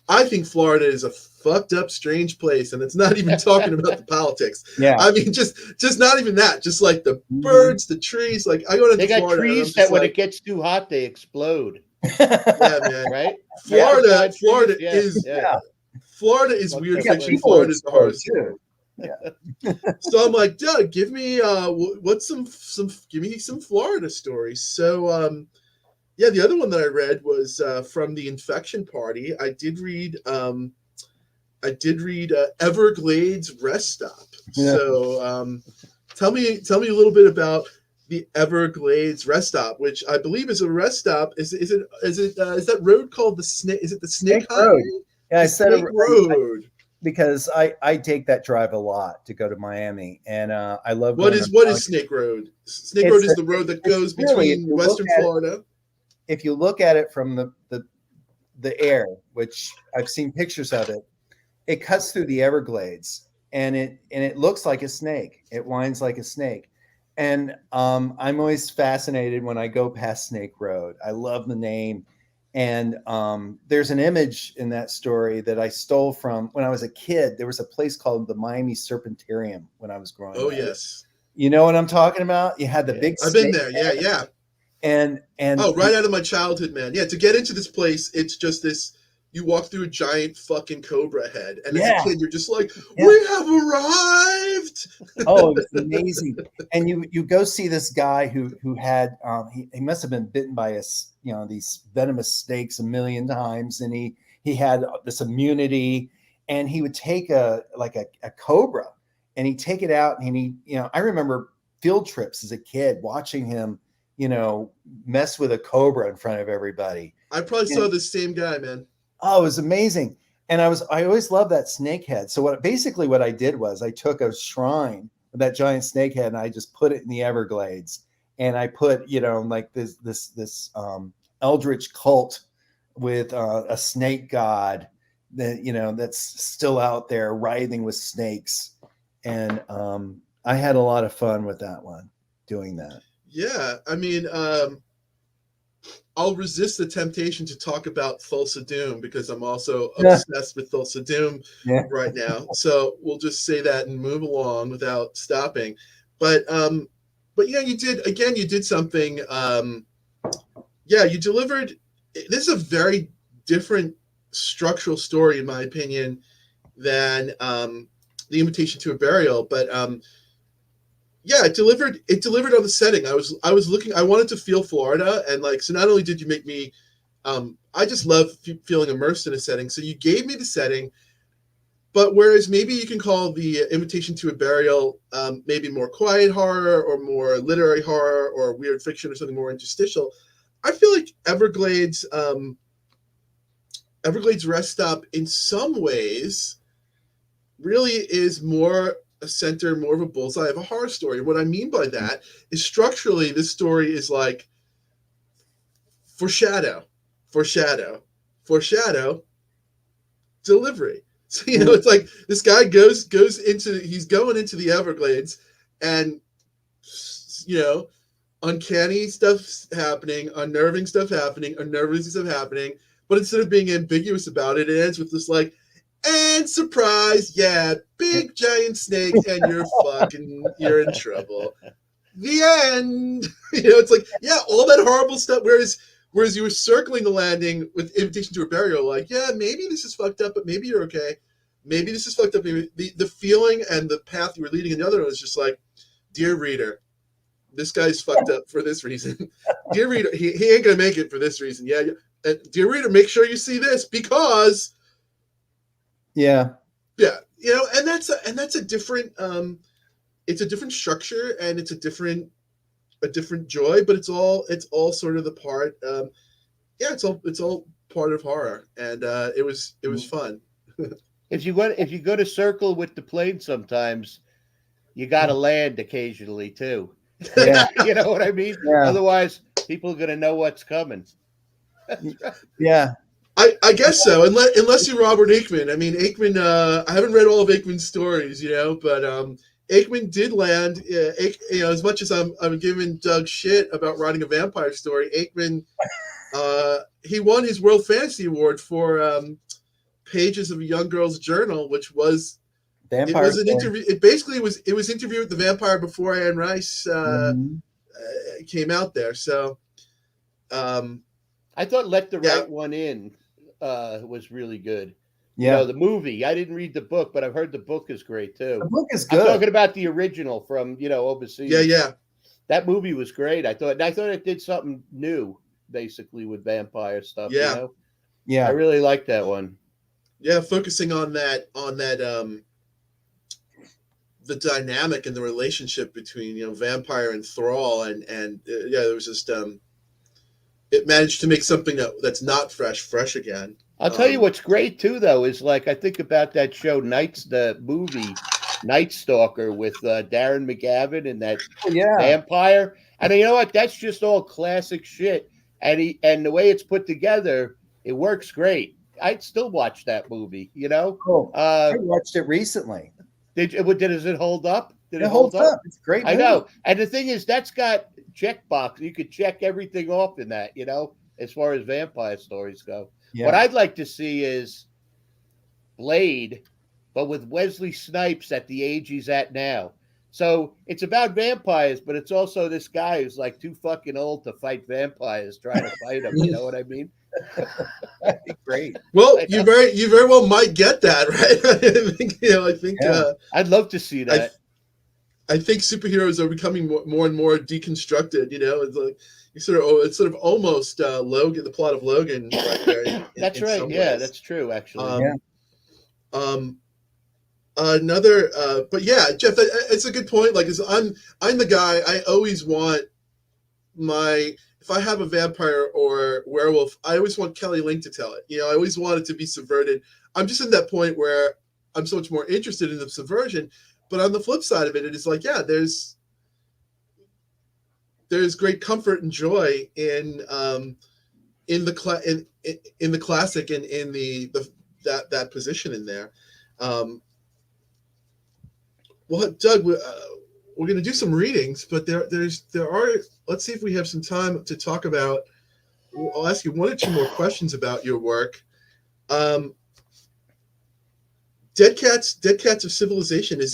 I think Florida is a fucked up, strange place, and it's not even talking about the politics. Yeah, I mean, just not even that. Just like the birds, the trees. Like I go to Florida. They got trees that when it gets too hot, they explode. Yeah, man. Right? Florida is weird fiction. Florida is the hardest. Yeah. So I'm like, Doug, give me give me some Florida stories. So yeah, the other one that I read was from the Infection Party. I did read Everglades Rest Stop. Yeah. So tell me a little bit about the Everglades Rest Stop, which I believe is a rest stop. Is that road called the Snake? Is it the Snake Road? Yeah, I said Snake Road. Because I take that drive a lot to go to Miami, and I love. What is Snake Road? Snake Road is the road that goes between Western Florida. If you look at it from the air, which I've seen pictures of it, it cuts through the Everglades, and it looks like a snake. It winds like a snake, and I'm always fascinated when I go past Snake Road. I love the name. And there's an image in that story that I stole from when I was a kid. There was a place called the Miami Serpentarium when I was growing up. Oh, yes. You know what I'm talking about? You had the big I've been there. Yeah. And right out of my childhood, man. Yeah, to get into this place, it's just this. You walk through a giant fucking cobra head, and as a kid, you're just like, "We have arrived!" Oh, it's amazing! And you go see this guy who had he must have been bitten by these venomous snakes a million times, and he had this immunity, and he would take a cobra, and he'd take it out, and I remember field trips as a kid watching him, mess with a cobra in front of everybody. I probably saw the same guy, man. Oh, it was amazing. And I always loved that snake head. So what I did was I took a shrine of that giant snake head and I just put it in the Everglades. And I put, like this eldritch cult with a snake god that, that's still out there writhing with snakes. And I had a lot of fun with that one, doing that. Yeah. I mean, I'll resist the temptation to talk about Thulsa Doom because I'm also obsessed with Thulsa Doom right now. So we'll just say that and move along without stopping. But yeah, you did something. You delivered. This is a very different structural story, in my opinion, than The Invitation to a Burial. But it delivered on the setting. I was looking. I wanted to feel Florida, and so not only did you make me, I just love feeling immersed in a setting. So you gave me the setting, but whereas maybe you can call The Invitation to a Burial maybe more quiet horror or more literary horror or weird fiction or something more interstitial, I feel like Everglades Rest Stop in some ways really is more a center, more of a bullseye of a horror story. What I mean by that is structurally, this story is like foreshadow, delivery. So, it's like this guy he's going into the Everglades and, uncanny stuff's happening, unnerving stuff happening, but instead of being ambiguous about it, it ends with this and surprise, big giant snake, and you're in trouble. the end. It's like, yeah, all that horrible stuff. Whereas you were circling the landing with invitation to a burial, like, yeah, maybe this is fucked up, but maybe you're okay. Maybe this is fucked up. Maybe the feeling and the path you were leading in the other one was just like, dear reader, this guy's fucked up for this reason. Dear reader, he ain't gonna make it for this reason. Yeah, yeah. Dear reader, make sure you see this because Yeah. and that's a different it's a different structure and it's a different joy, but it's all sort of the part. It's all part of horror, and it was fun. If you go to circle with the plane, sometimes you got to land occasionally too. Yeah. You know what I mean? Yeah. Otherwise, people are going to know what's coming. Yeah. I guess so, unless you're Robert Aikman. I mean, Aikman. I haven't read all of Aikman's stories, but Aikman did land. As much as I'm giving Doug shit about writing a vampire story, Aikman, he won his World Fantasy Award for Pages of a Young Girl's Journal, which was Vampire. It was an interview. It basically was. It was interviewed with the vampire before Anne Rice came out there. So, I thought "Let the Right One In" was really good. Yeah, the movie. I didn't read the book, but I've heard the book is great too. The book is good. I'm talking about the original from overseas. Yeah. That movie was great. I thought it did something new, basically with vampire stuff. Yeah. Yeah. I really liked that one. Yeah, focusing on that the dynamic and the relationship between vampire and thrall, and there was just it managed to make something that's not fresh again. I'll tell you what's great too, though, is like I think about that show the movie Night Stalker with Darren McGavin and that vampire, and you know what? That's just all classic shit, and the way it's put together, it works great. I'd still watch that movie. Oh, I watched it recently. Does it hold up? It holds up. It's great. I know. And the thing is, that's got checkbox. You could check everything off in that, as far as vampire stories go. Yeah. What I'd like to see is Blade, but with Wesley Snipes at the age he's at now. So it's about vampires, but it's also this guy who's like too fucking old to fight vampires trying to fight them. You know what I mean? That'd be great. Well, you very well might get that, right? I think I'd love to see that. I think superheroes are becoming more and more deconstructed. It's like it's sort of almost Logan, the plot of Logan, right there. That's right. Yeah, that's true. Actually, another, but yeah, Jeff, it's a good point. Like, I'm the guy. I always want if I have a vampire or werewolf, I always want Kelly Link to tell it. I always want it to be subverted. I'm just at that point where I'm so much more interested in the subversion. But on the flip side of it, it is like, yeah, there's great comfort and joy in the classic and in that position in there. Well, Doug, we're going to do some readings, but there are. Let's see if we have some time to talk about. I'll ask you one or two more questions about your work. Dead Cats of Civilization. Is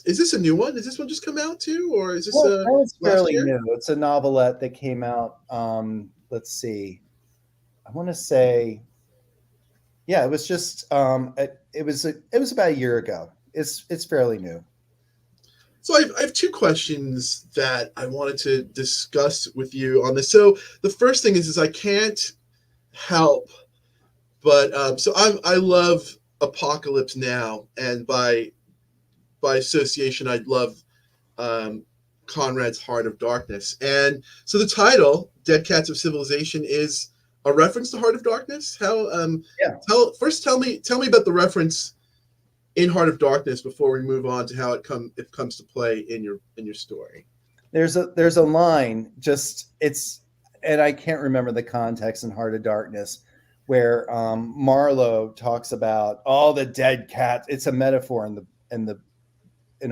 this a new one? Did this one just come out too, or is this it's fairly new? It's a novelette that came out. Let's see. I want to say, yeah, it was just it was about a year ago. It's fairly new. So I have two questions that I wanted to discuss with you on this. So the first thing is I can't help but so I love Apocalypse Now, and by association, I love Conrad's Heart of Darkness. And so the title, Dead Cats of Civilization, is a reference to Heart of Darkness. How tell me about the reference in Heart of Darkness before we move on to how it comes to play in your story. There's a line, and I can't remember the context in Heart of Darkness, where Marlowe talks about all the dead cats. It's a metaphor in a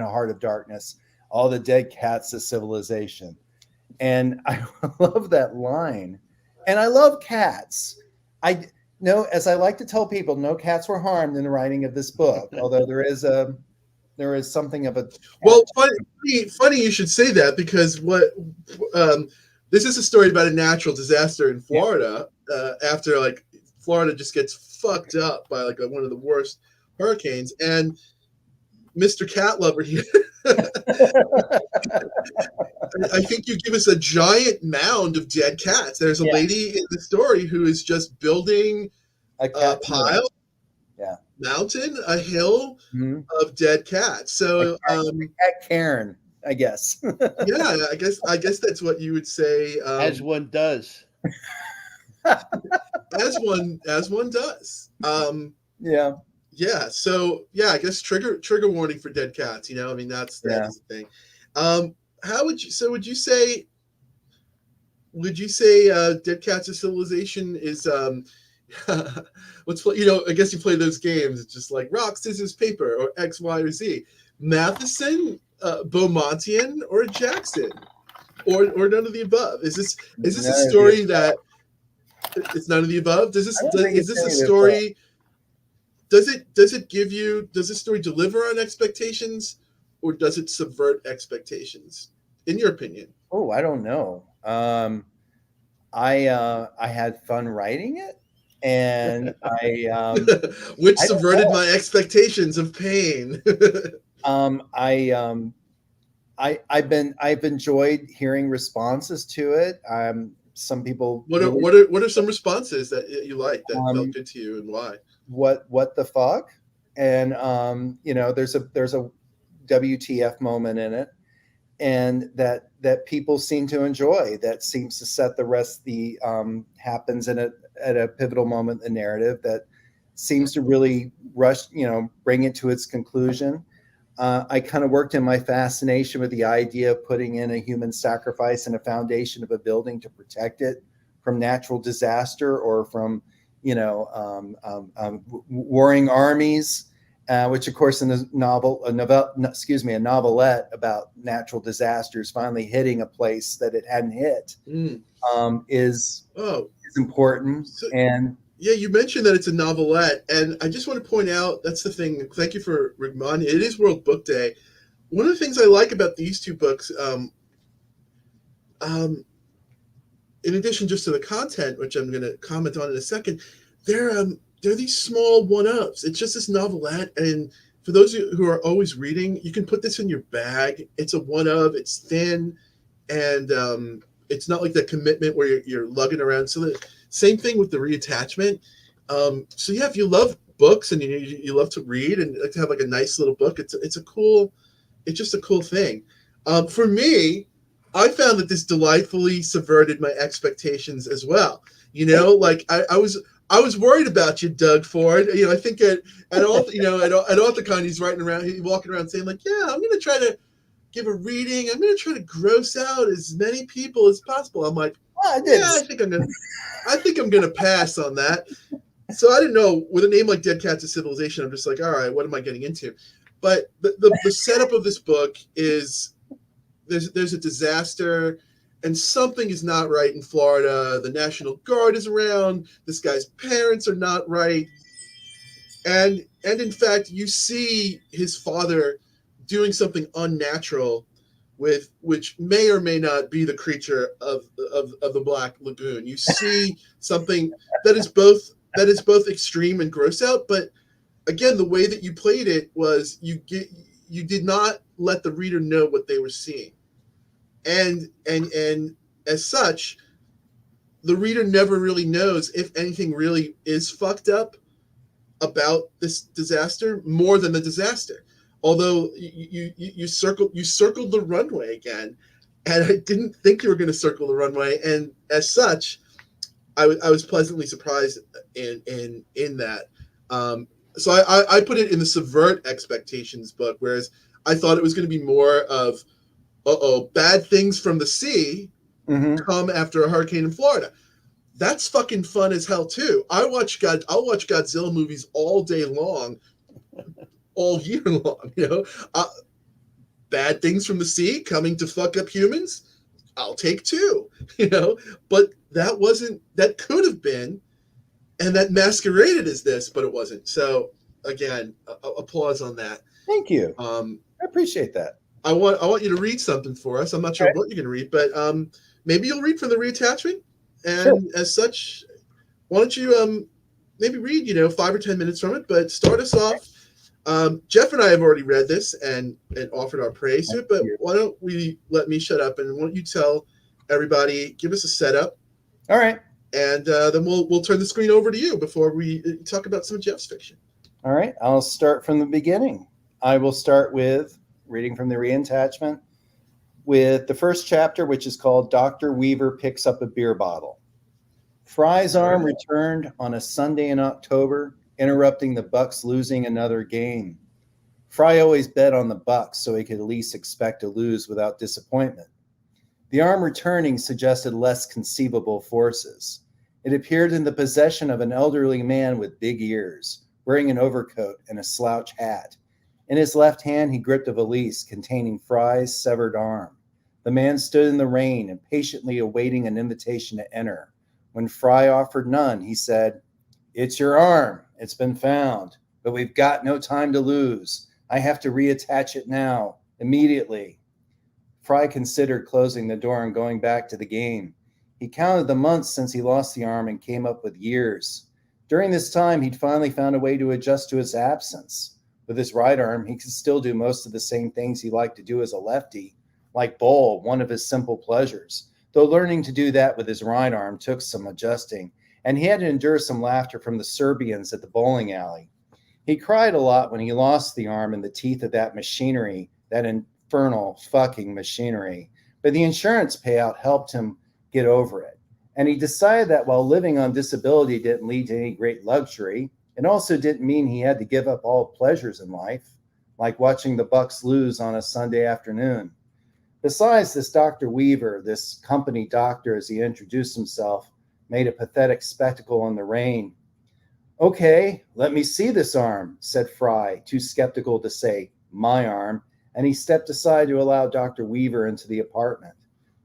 Heart of Darkness, all the dead cats of civilization. And I love that line. And I love cats. As I like to tell people, no cats were harmed in the writing of this book, although there is a there is something of a well. Funny you should say that, because this is a story about a natural disaster in Florida. After like Florida just gets fucked up by like one of the worst hurricanes, and Mr. Cat Lover here. I think you give us a giant mound of dead cats. There's a lady in the story who is just building a pile, mountain, a hill of dead cats. So, Cat Karen, I guess. Yeah, I guess that's what you would say. As one does. As one does. Yeah. Yeah. So yeah, I guess trigger warning for dead cats. I mean that is the thing. How would you say Dead Cats of Civilization is let's play, I guess you play those games. It's just like rock, scissors, paper, or X, Y, or Z. Matheson, Beaumontian, or Jackson, or none of the above. Is this a story that it's none of the above? Is this a story? Does this story deliver on expectations, or does it subvert expectations, in your opinion? Oh, I don't know. I had fun writing it, and which subverted my expectations of pain. I've enjoyed hearing responses to it. Some people. What are some responses that you like that felt good to you, and why? What the fuck? And there's a WTF moment in it, and that people seem to enjoy. That seems to set the rest. Happens at a pivotal moment in the narrative that seems to really bring it to its conclusion. I kind of worked in my fascination with the idea of putting in a human sacrifice in a foundation of a building to protect it from natural disaster or from warring armies, which of course in a novelette about natural disasters finally hitting a place that it hadn't hit is important. And yeah, you mentioned that it's a novelette, and I just want to point out, that's the thing. Thank you for reminding me. It is World Book Day. One of the things I like about these two books, in addition just to the content, which I'm going to comment on in a second, they're these small one-ups. It's just this novelette, and for those of you who are always reading, you can put this in your bag. It's a one-of. It's thin, and it's not like that commitment where you're lugging around. So same thing with the reattachment. So yeah, if you love books and you love to read and like to have like a nice little book, it's just a cool thing. For me, I found that this delightfully subverted my expectations as well. Like I was worried about you, Doug Ford. I think at Authorcon, he's walking around saying like, yeah, I'm going to try to give a reading. I'm going to try to gross out as many people as possible. I'm like, I think I'm going to pass on that. So I didn't know, with a name like Dead Cats of Civilization, I'm just like, all right, what am I getting into? But the setup of this book is there's a disaster and something is not right in Florida. The National Guard is around. This guy's parents are not right. And in fact, you see his father doing something unnatural which may or may not be the creature of the Black Lagoon. You see something that is both extreme and gross out, but again, the way that you played it was you did not let the reader know what they were seeing. And as such, the reader never really knows if anything really is fucked up about this disaster more than the disaster. Although you circled the runway again, and I didn't think you were going to circle the runway, and as such, I was pleasantly surprised in that. So I put it in the subvert expectations book, whereas I thought it was going to be more of bad things from the sea come after a hurricane in Florida. That's fucking fun as hell too. I'll watch Godzilla movies all day long, all year long. Bad things from the sea coming to fuck up humans, I'll take too. But that could have been, and that masqueraded as this, but it wasn't. So again, applause on that. Thank you. Um, I appreciate that. I want you to read something for us. I'm not sure what you're going to read, but maybe you'll read from the reattachment. Sure. And as such, why don't you maybe read 5 or 10 minutes from it, but start us off. Jeff and I have already read this and offered our praise to it, but why don't we let me shut up and why don't you tell everybody, give us a setup. All right. And then we'll turn the screen over to you before we talk about some of Jeff's fiction. All right. I'll start from the beginning. I will start with reading from the reattachment with the first chapter, which is called Dr. Weaver Picks Up a Beer Bottle. Fry's arm returned on a Sunday in October, interrupting the Bucks losing another game. Fry always bet on the Bucks, so he could at least expect to lose without disappointment. The arm returning suggested less conceivable forces. It appeared in the possession of an elderly man with big ears, wearing an overcoat and a slouch hat. In his left hand, he gripped a valise containing Fry's severed arm. The man stood in the rain, impatiently awaiting an invitation to enter. When Fry offered none, he said, "It's your arm. It's been found, but we've got no time to lose. I have to reattach it now, immediately." Fry considered closing the door and going back to the game. He counted the months since he lost the arm and came up with years. During this time, he'd finally found a way to adjust to its absence. With his right arm, he could still do most of the same things he liked to do as a lefty, like bowl, one of his simple pleasures. Though learning to do that with his right arm took some adjusting, and he had to endure some laughter from the Serbians at the bowling alley. He cried a lot when he lost the arm in the teeth of that machinery, that infernal fucking machinery. But the insurance payout helped him get over it. And he decided that while living on disability didn't lead to any great luxury, it also didn't mean he had to give up all pleasures in life, like watching the Bucks lose on a Sunday afternoon. Besides, this Dr. Weaver, this company doctor, as he introduced himself, made a pathetic spectacle in the rain. "Okay, let me see this arm," said Fry, too skeptical to say, "my arm," and he stepped aside to allow Dr. Weaver into the apartment.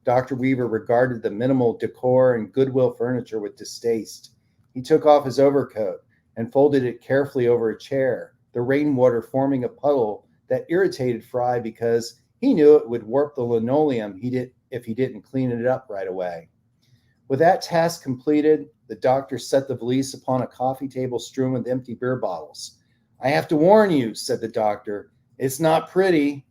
Dr. Weaver regarded the minimal decor and Goodwill furniture with distaste. He took off his overcoat and folded it carefully over a chair, the rainwater forming a puddle that irritated Fry because he knew it would warp the linoleum if he didn't clean it up right away. With that task completed, the doctor set the valise upon a coffee table strewn with empty beer bottles. "I have to warn you," said the doctor, "it's not pretty."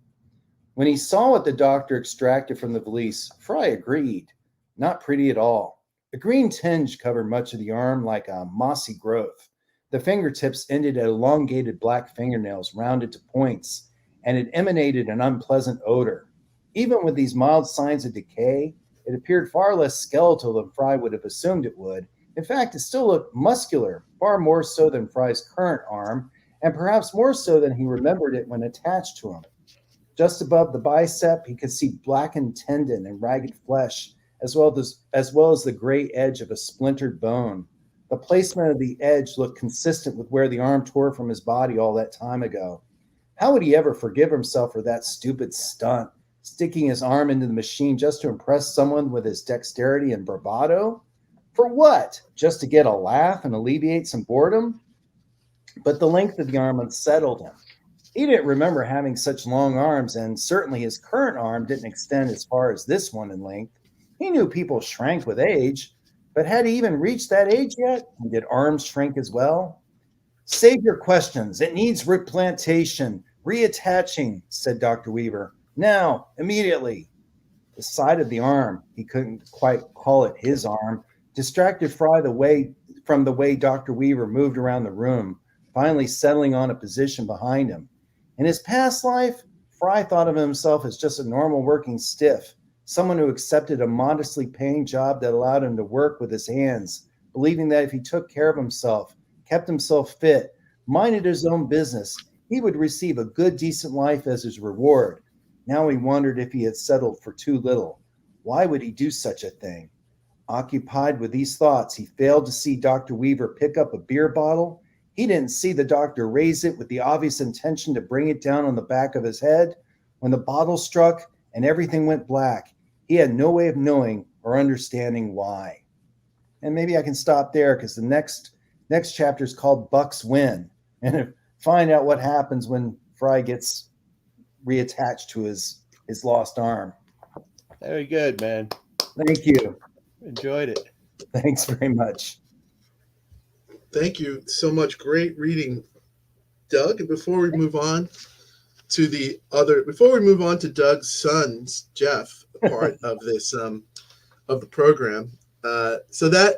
When he saw what the doctor extracted from the valise, Fry agreed. Not pretty at all. A green tinge covered much of the arm like a mossy growth. The fingertips ended at elongated black fingernails rounded to points, and it emanated an unpleasant odor. Even with these mild signs of decay, it appeared far less skeletal than Fry would have assumed it would. In fact, it still looked muscular, far more so than Fry's current arm, and perhaps more so than he remembered it when attached to him. Just above the bicep, he could see blackened tendon and ragged flesh, as well as the gray edge of a splintered bone. The placement of the edge looked consistent with where the arm tore from his body all that time ago. How would he ever forgive himself for that stupid stunt, sticking his arm into the machine just to impress someone with his dexterity and bravado? For what? Just to get a laugh and alleviate some boredom? But the length of the arm unsettled him. He didn't remember having such long arms, and certainly his current arm didn't extend as far as this one in length. He knew people shrank with age, but had he even reached that age yet? And did arms shrink as well? "Save your questions. It needs replantation, reattaching," said Dr. Weaver. "Now, immediately." The side of the arm, he couldn't quite call it his arm, distracted Fry from the way Dr. Weaver moved around the room, finally settling on a position behind him. In his past life, Fry thought of himself as just a normal working stiff, someone who accepted a modestly paying job that allowed him to work with his hands, believing that if he took care of himself, kept himself fit, minded his own business, he would receive a good, decent life as his reward. Now he wondered if he had settled for too little. Why would he do such a thing? Occupied with these thoughts, he failed to see Dr. Weaver pick up a beer bottle. He didn't see the doctor raise it with the obvious intention to bring it down on the back of his head. When the bottle struck and everything went black, he had no way of knowing or understanding why. And maybe I can stop there because the next chapter is called Bucks Win, and find out what happens when Fry gets reattached to his lost arm. Very good, man. Thank you. Enjoyed it. Thanks very much. Thank you so much. Great reading, Doug. And before we move on to Doug's son's Jeff part of this of the program, so that's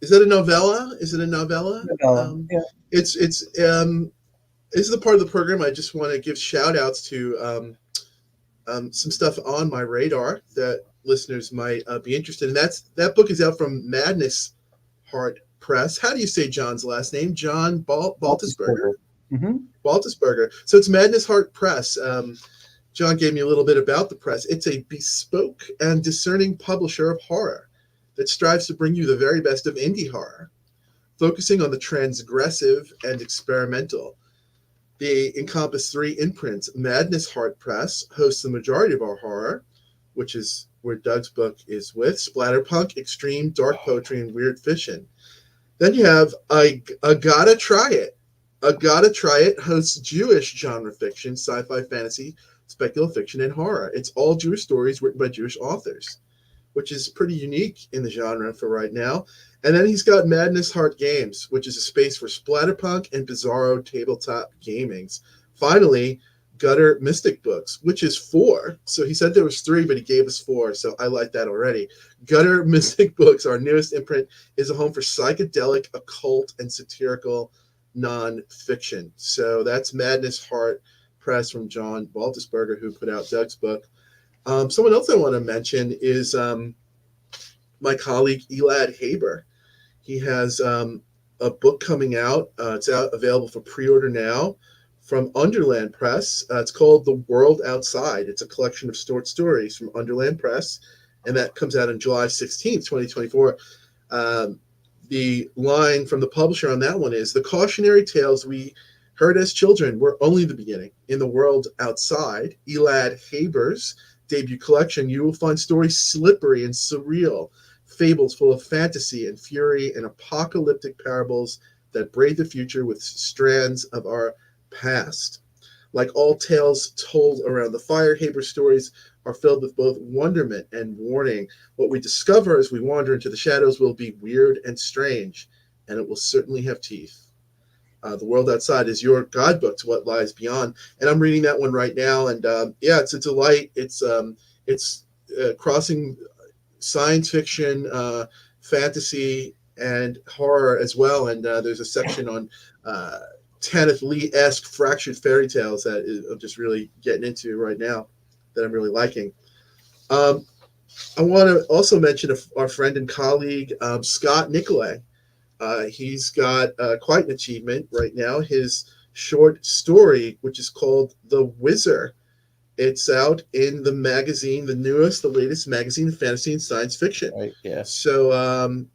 is that a novella? Is it a novella? Yeah. It's this is the part of the program I just want to give shout outs to some stuff on my radar that listeners might be interested in. That book is out from Madness Heart Press. How do you say John's last name? John Baltusberger? Mm-hmm. Baltusberger. So it's Madness Heart Press. John gave me a little bit about the press. It's a bespoke and discerning publisher of horror that strives to bring you the very best of indie horror, focusing on the transgressive and experimental. They encompass 3 imprints. Madness Heart Press hosts the majority of our horror, which is where Doug's book is with, splatterpunk, extreme, dark poetry, and weird fiction. Then you have I Gotta Try It. I Gotta Try It hosts Jewish genre fiction, sci-fi, fantasy, speculative fiction, and horror. It's all Jewish stories written by Jewish authors, which is pretty unique in the genre for right now. And then he's got Madness Heart Games, which is a space for splatterpunk and bizarro tabletop gamings. Finally, Gutter Mystic Books, which is 4. So he said there was 3, but he gave us 4. So I like that already. Gutter Mystic Books, our newest imprint, is a home for psychedelic, occult, and satirical nonfiction. So that's Madness Heart Press from John Baltusberger, who put out Doug's book. Someone else I want to mention is my colleague Elad Haber. He has a book coming out. It's available for pre-order now from Underland Press. It's called The World Outside. It's a collection of short stories from Underland Press, and that comes out on July 16th, 2024. The line from the publisher on that one is, the cautionary tales we heard as children were only the beginning. In The World Outside, Elad Haber's debut collection, you will find stories slippery and surreal, fables full of fantasy and fury, and apocalyptic parables that braid the future with strands of our past. Like all tales told around the fire, Haber's stories are filled with both wonderment and warning. What we discover as we wander into the shadows will be weird and strange, and it will certainly have teeth. The World Outside is your guidebook to what lies beyond, and I'm reading that one right now. And it's a delight. It's crossing science fiction, fantasy, and horror as well. And there's a section on Kenneth Lee-esque fractured fairy tales that I'm just really getting into right now, that I'm really liking. I want to also mention our friend and colleague, Scott Nicolay. He's got quite an achievement right now. His short story, which is called The Wizard. It's out in the magazine, the latest magazine of fantasy and science fiction. Right, yeah. So,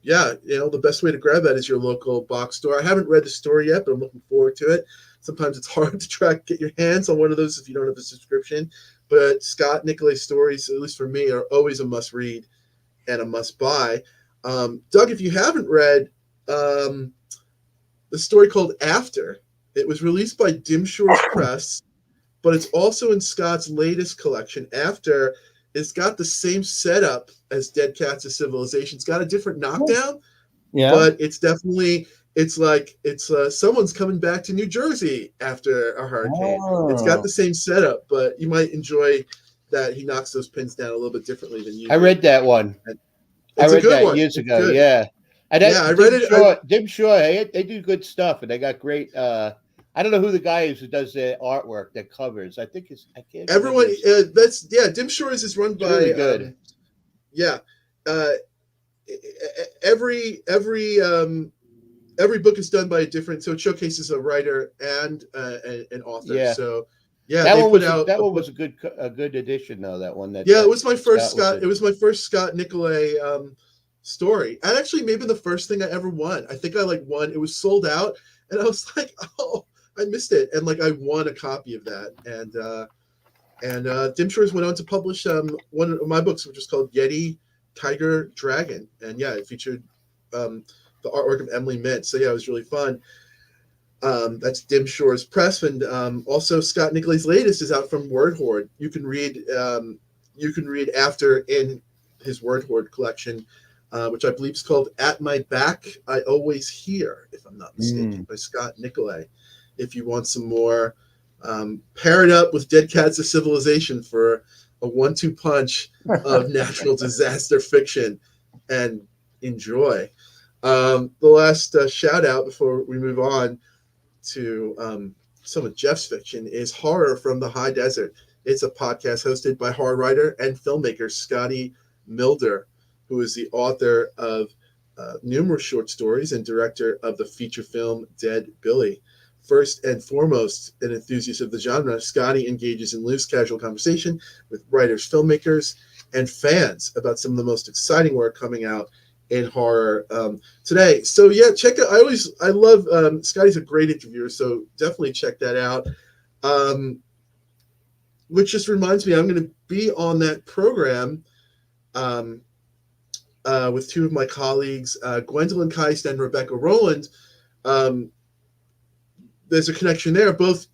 the best way to grab that is your local box store. I haven't read the story yet, but I'm looking forward to it. Sometimes it's hard to get your hands on one of those if you don't have a subscription. But Scott Nicolay's stories, at least for me, are always a must-read and a must-buy. Doug, if you haven't read the story called After, it was released by Dim Shores Press, but it's also in Scott's latest collection. After, it's got the same setup as Dead Cats of Civilization. It's got a different knockdown, but it's definitely, it's like someone's coming back to New Jersey after a hurricane. It's got the same setup, but you might enjoy that he knocks those pins down a little bit differently than you do. I read that one. I read that years ago. Yeah. And I read it. Dim Shore, they do good stuff, and they got great. I don't know who the guy is who does the artwork that covers. I think I can't. Everyone, Dim Shores is run by. Really good. Every book is done by a different, so it showcases a writer and an author. Yeah. So that one was a good addition though. That one. It was my first Scott. It was my first Scott Nicolay story, and actually maybe the first thing I ever won. I think I won. It was sold out, and I was like, oh, I missed it, and I won a copy of that. And Dim Shores went on to publish one of my books, which was called Yeti Tiger Dragon, and it featured the artwork of Emily Mint. So it was really fun. That's Dim Shores Press, and also Scott Nicolai's latest is out from Word Horde. You can read after in his Word Horde collection, which I believe is called "At My Back, I Always Hear," if I'm not mistaken, by Scott Nicolai. If you want some more, pair it up with Dead Cats of Civilization for a 1-2 punch of natural disaster fiction, and enjoy. The last shout out before we move on to some of Jeff's fiction is Horror from the High Desert. It's a podcast hosted by horror writer and filmmaker Scotty Milder, who is the author of numerous short stories and director of the feature film Dead Billy. First and foremost, an enthusiast of the genre, Scotty engages in loose, casual conversation with writers, filmmakers, and fans about some of the most exciting work coming out in horror today. So yeah, check it. I love Scotty's a great interviewer, so definitely check that out. Which just reminds me, I'm going to be on that program with two of my colleagues, Gwendolyn Keist and Rebecca Rowland. There's a connection there. Both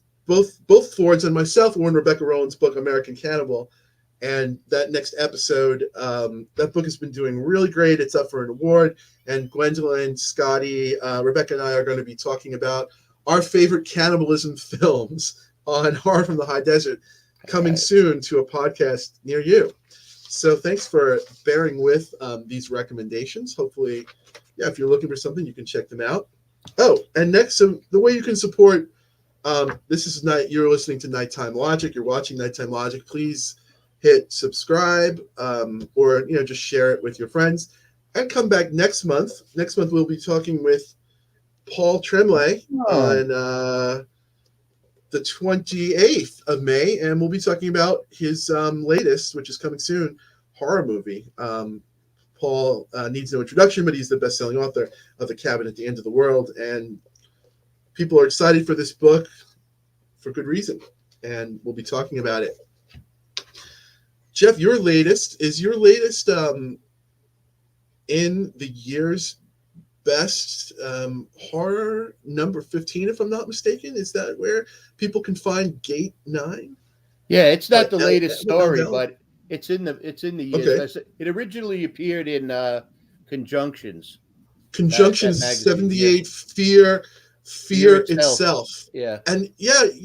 Fords and myself were in Rebecca Rowland's book American Cannibal, and that next episode, that book has been doing really great. It's up for an award, and Gwendolyn, Scotty, Rebecca, and I are going to be talking about our favorite cannibalism films on Horror from the High Desert, coming soon to a podcast near you. So thanks for bearing with these recommendations. Hopefully, yeah, if you're looking for something, you can check them out. Oh, and next, so the way you can support, this is you're listening to Nighttime Logic, you're watching Nighttime Logic, please hit subscribe, or just share it with your friends, and come back next month. Next month we'll be talking with Paul Tremblay on the 28th of May, and we'll be talking about his latest, which is coming soon, horror movie. Paul needs no introduction, but he's the best-selling author of The Cabin at the End of the World, and people are excited for this book for good reason, and we'll be talking about it. Jeff, is your latest in the year's best horror number 15, if I'm not mistaken? Is that where people can find Gate 9? Yeah, it's not the latest story, but it's in the years. Okay. It originally appeared in Conjunctions. Conjunctions that 78, Fear itself. Yeah. And yeah, if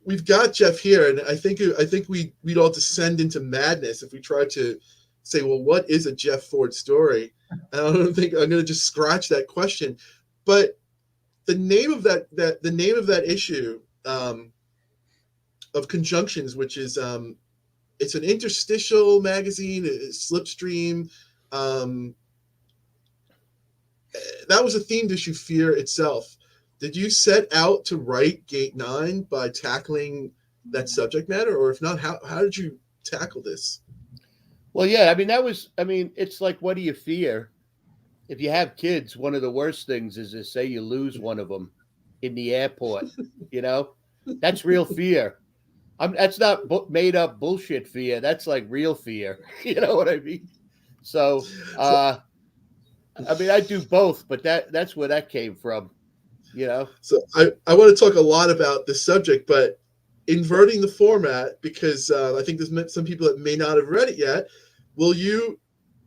we've got Jeff here, and I think we'd all descend into madness if we tried to say, well, what is a Jeff Ford story? And I don't think I'm going to just scratch that question. But the name of that issue of Conjunctions, which is it's an interstitial magazine, Slipstream. That was a themed issue, Fear itself. Did you set out to write Gate 9 by tackling that subject matter, or if not, how did you tackle this? Well, yeah, it's like, what do you fear? If you have kids, one of the worst things is to say you lose one of them in the airport. That's real fear. That's not made up bullshit fear. That's like real fear. You know what I mean? So, I do both, but that's where that came from. So I want to talk a lot about this subject, but inverting the format, because I think there's some people that may not have read it yet. Will you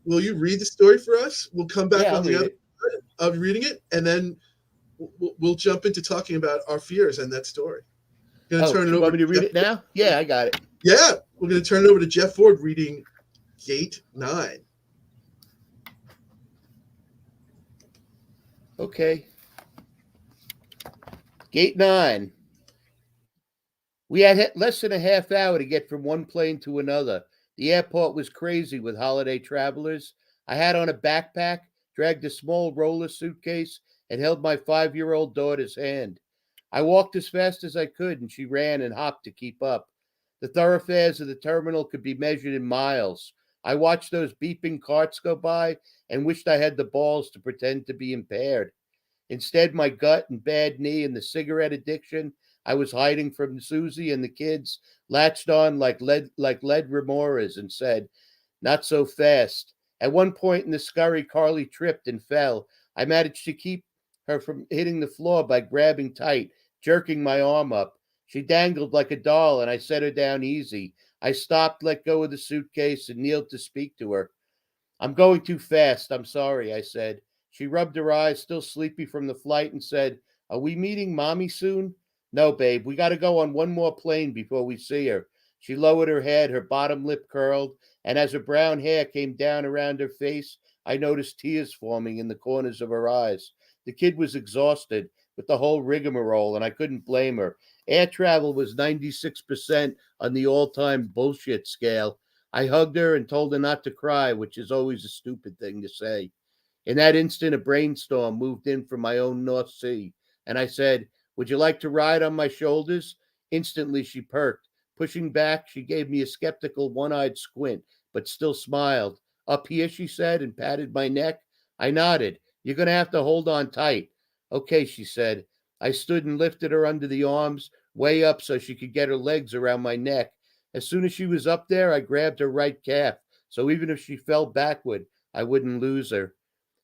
read the story for us? We'll come back on the other side of reading it, and then we'll jump into talking about our fears and that story. Turn it over. Want me to read it now? Yeah, I got it. Yeah, we're going to turn it over to Jeff Ford reading Gate 9. Okay. Gate 9. We had less than a half hour to get from one plane to another. The airport was crazy with holiday travelers. I had on a backpack, dragged a small roller suitcase, and held my 5-year-old daughter's hand. I walked as fast as I could, and she ran and hopped to keep up. The thoroughfares of the terminal could be measured in miles. I watched those beeping carts go by and wished I had the balls to pretend to be impaired. Instead, my gut and bad knee and the cigarette addiction I was hiding from Susie and the kids latched on like lead remoras and said, "Not so fast." At one point in the scurry, Carly tripped and fell. I managed to keep her from hitting the floor by grabbing tight, jerking my arm up. She dangled like a doll, and I set her down easy. I stopped, let go of the suitcase, and kneeled to speak to her. I'm going too fast. I'm sorry, I said. She rubbed her eyes, still sleepy from the flight, and said, Are we meeting Mommy soon? No, babe. We got to go on one more plane before we see her. She lowered her head, her bottom lip curled, and as her brown hair came down around her face, I noticed tears forming in the corners of her eyes. The kid was exhausted with the whole rigmarole, and I couldn't blame her. Air travel was 96% on the all time bullshit scale. I hugged her and told her not to cry, which is always a stupid thing to say. In that instant, a brainstorm moved in from my own North Sea, and I said, Would you like to ride on my shoulders? Instantly, she perked. Pushing back, she gave me a skeptical, one eyed squint, but still smiled. Up here, she said, and patted my neck. I nodded. You're going to have to hold on tight. Okay, she said. I stood and lifted her under the arms, way up so she could get her legs around my neck. As soon as she was up there, I grabbed her right calf, so even if she fell backward, I wouldn't lose her.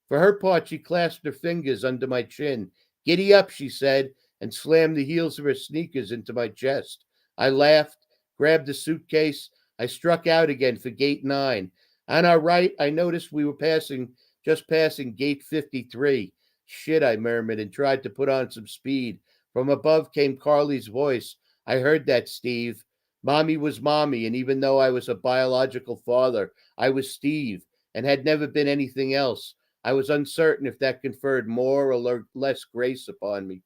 For her part, she clasped her fingers under my chin. Giddy up, she said, and slammed the heels of her sneakers into my chest. I laughed, grabbed the suitcase. I struck out again for gate 9. On our right, I noticed we were just passing gate 53. Shit, I murmured and tried to put on some speed. From above came Carly's voice. I heard that, Steve. Mommy was mommy, and even though I was a biological father, I was Steve and had never been anything else. I was uncertain if that conferred more or less grace upon me.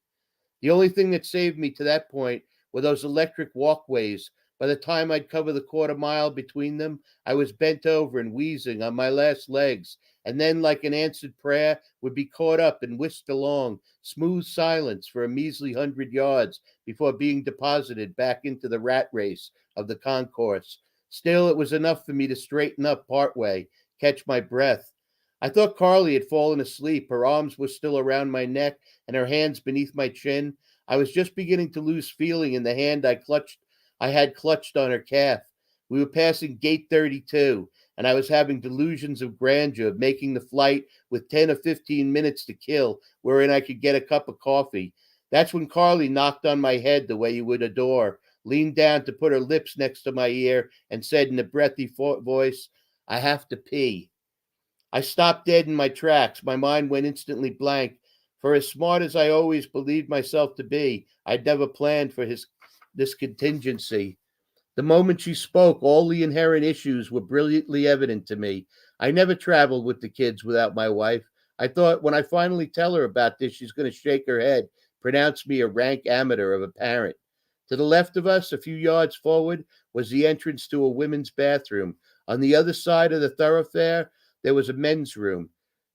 The only thing that saved me to that point were those electric walkways. By the time I'd covered the quarter mile between them, I was bent over and wheezing on my last legs, and then, like an answered prayer, would be caught up and whisked along, smooth silence for a measly 100 yards before being deposited back into the rat race of the concourse. Still, it was enough for me to straighten up partway, catch my breath. I thought Carly had fallen asleep. Her arms were still around my neck and her hands beneath my chin. I was just beginning to lose feeling in the hand I had clutched on her calf. We were passing gate 32, and I was having delusions of grandeur, of making the flight with 10 or 15 minutes to kill, wherein I could get a cup of coffee. That's when Carly knocked on my head the way you would a door, leaned down to put her lips next to my ear, and said in a breathy voice, I have to pee. I stopped dead in my tracks. My mind went instantly blank. For as smart as I always believed myself to be, I'd never planned for this contingency. The moment she spoke, all the inherent issues were brilliantly evident to me. I never traveled with the kids without my wife. I thought when I finally tell her about this, she's going to shake her head, pronounce me a rank amateur of a parent. To the left of us, a few yards forward, was the entrance to a women's bathroom. On the other side of the thoroughfare, there was a men's room.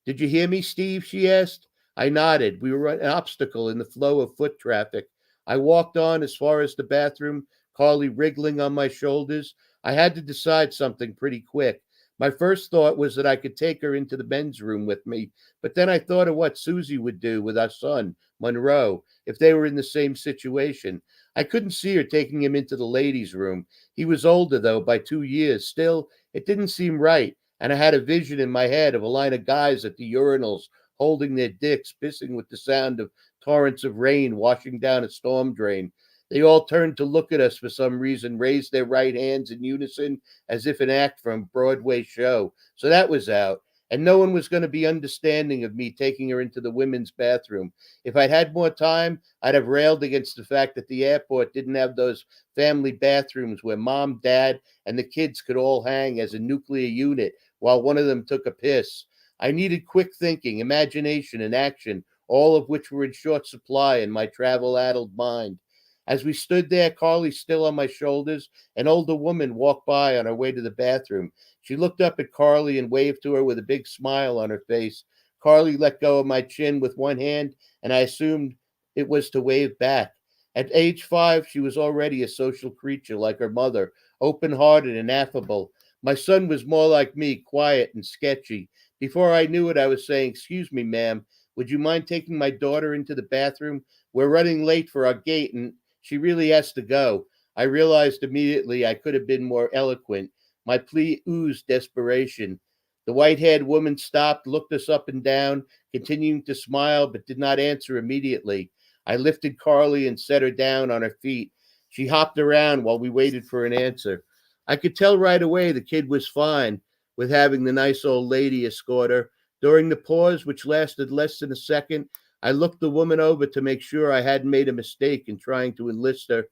Did you hear me, Steve? She asked. I nodded. We were an obstacle in the flow of foot traffic. I walked on as far as the bathroom, Carly wriggling on my shoulders. I had to decide something pretty quick. My first thought was that I could take her into the men's room with me, but then I thought of what Susie would do with our son, Monroe, if they were in the same situation. I couldn't see her taking him into the ladies' room. He was older, though, by 2 years. Still, it didn't seem right, and I had a vision in my head of a line of guys at the urinals holding their dicks, pissing with the sound of torrents of rain washing down a storm drain. They all turned to look at us for some reason, raised their right hands in unison as if an act from a Broadway show. So that was out. And no one was going to be understanding of me taking her into the women's bathroom. If I'd had more time, I'd have railed against the fact that the airport didn't have those family bathrooms where mom, dad, and the kids could all hang as a nuclear unit while one of them took a piss. I needed quick thinking, imagination, and action, all of which were in short supply in my travel-addled mind. As we stood there, Carly still on my shoulders, an older woman walked by on her way to the bathroom. She looked up at Carly and waved to her with a big smile on her face. Carly let go of my chin with one hand, and I assumed it was to wave back. At age 5, she was already a social creature like her mother, open-hearted and affable. My son was more like me, quiet and sketchy. Before I knew it, I was saying, "Excuse me, ma'am, would you mind taking my daughter into the bathroom? We're running late for our gate, and she really has to go." I realized immediately I could have been more eloquent. My plea oozed desperation. The white-haired woman stopped, looked us up and down, continuing to smile, but did not answer immediately. I lifted Carly and set her down on her feet. She hopped around while we waited for an answer. I could tell right away the kid was fine with having the nice old lady escort her. During the pause, which lasted less than a second, I looked the woman over to make sure I hadn't made a mistake in trying to enlist her.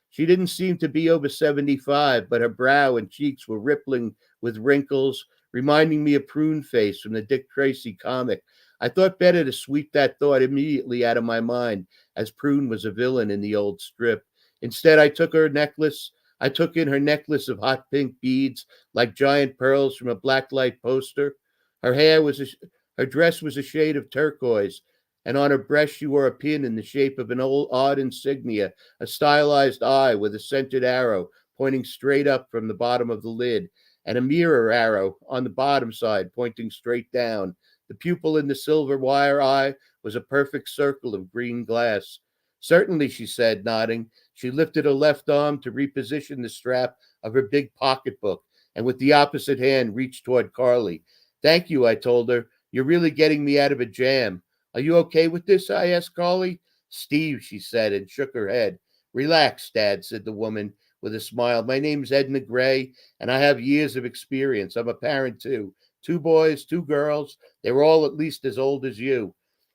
She didn't seem to be over 75, but her brow and cheeks were rippling with wrinkles, reminding me of Prune Face from the Dick Tracy comic. I thought better to sweep that thought immediately out of my mind, as Prune was a villain in the old strip. Instead, I took in her necklace of hot pink beads like giant pearls from a blacklight poster. Her hair was a, her dress was a shade of turquoise, and on her breast she wore a pin in the shape of an old odd insignia, a stylized eye with a centered arrow pointing straight up from the bottom of the lid, and a mirror arrow on the bottom side pointing straight down. The pupil in the silver wire eye was a perfect circle of green glass. Certainly, she said, nodding. She lifted her left arm to reposition the strap of her big pocketbook, and with the opposite hand reached toward Carly. Thank you, I told her. You're really getting me out of a jam. Are you okay with this? I asked Carly. Steve, she said, and shook her head. Relax, Dad, said the woman with a smile. My name's Edna Gray, and I have years of experience. I'm a parent, too. 2 boys, 2 girls. They were all at least as old as you.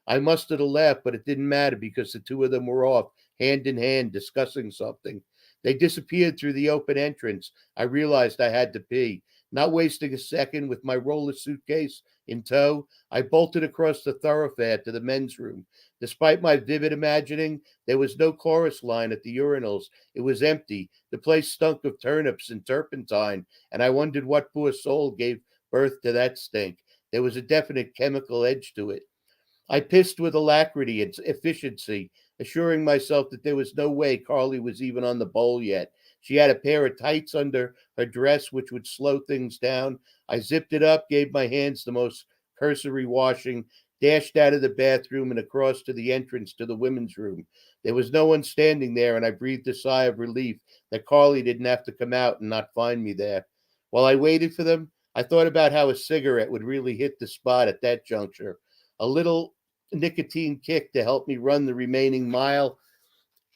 I mustered a laugh, but it didn't matter because the 2 of them were off, hand in hand, discussing something. They disappeared through the open entrance. I realized I had to pee. Not wasting a second, with my roller suitcase in tow, I bolted across the thoroughfare to the men's room. Despite my vivid imagining, there was no chorus line at the urinals. It was empty. The place stunk of turnips and turpentine, and I wondered what poor soul gave birth to that stink. There was a definite chemical edge to it. I pissed with alacrity and efficiency, assuring myself that there was no way Carly was even on the bowl yet. She had a pair of tights under her dress, which would slow things down. I zipped it up, gave my hands the most cursory washing, dashed out of the bathroom and across to the entrance to the women's room. There was no one standing there, and I breathed a sigh of relief that Carly didn't have to come out and not find me there. While I waited for them, I thought about how a cigarette would really hit the spot at that juncture. A little nicotine kick to help me run the remaining mile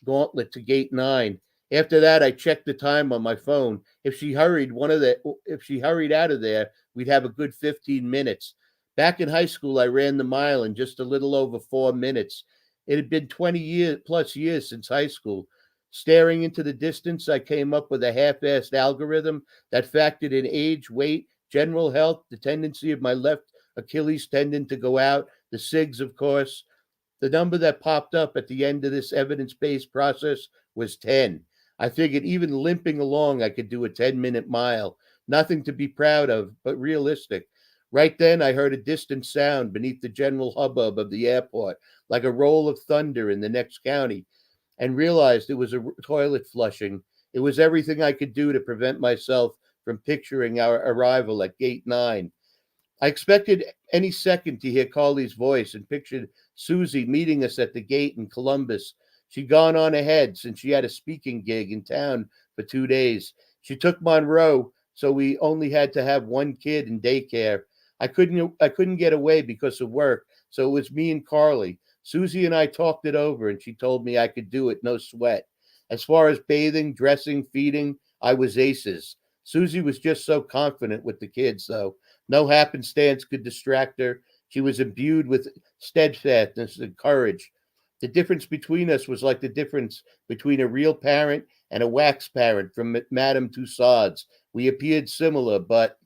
gauntlet to gate 9. After that, I checked the time on my phone. If she hurried out of there, we'd have a good 15 minutes. Back in high school, I ran the mile in just a little over 4 minutes. It had been 20 plus years since high school. Staring into the distance, I came up with a half-assed algorithm that factored in age, weight, general health, the tendency of my left Achilles tendon to go out, the SIGs, of course. The number that popped up at the end of this evidence-based process was 10. I figured even limping along, I could do a 10-minute mile. Nothing to be proud of, but realistic. Right then, I heard a distant sound beneath the general hubbub of the airport, like a roll of thunder in the next county, and realized it was a toilet flushing. It was everything I could do to prevent myself from picturing our arrival at Gate 9. I expected any second to hear Carly's voice and pictured Susie meeting us at the gate in Columbus. She'd gone on ahead since she had a speaking gig in town for 2 days. She took Monroe, so we only had to have one kid in daycare. I couldn't get away because of work, so it was me and Carly. Susie and I talked it over, and she told me I could do it, no sweat. As far as bathing, dressing, feeding, I was aces. Susie was just so confident with the kids, though. No happenstance could distract her. She was imbued with steadfastness and courage. The difference between us was like the difference between a real parent and a wax parent from Madame Tussauds. We appeared similar, but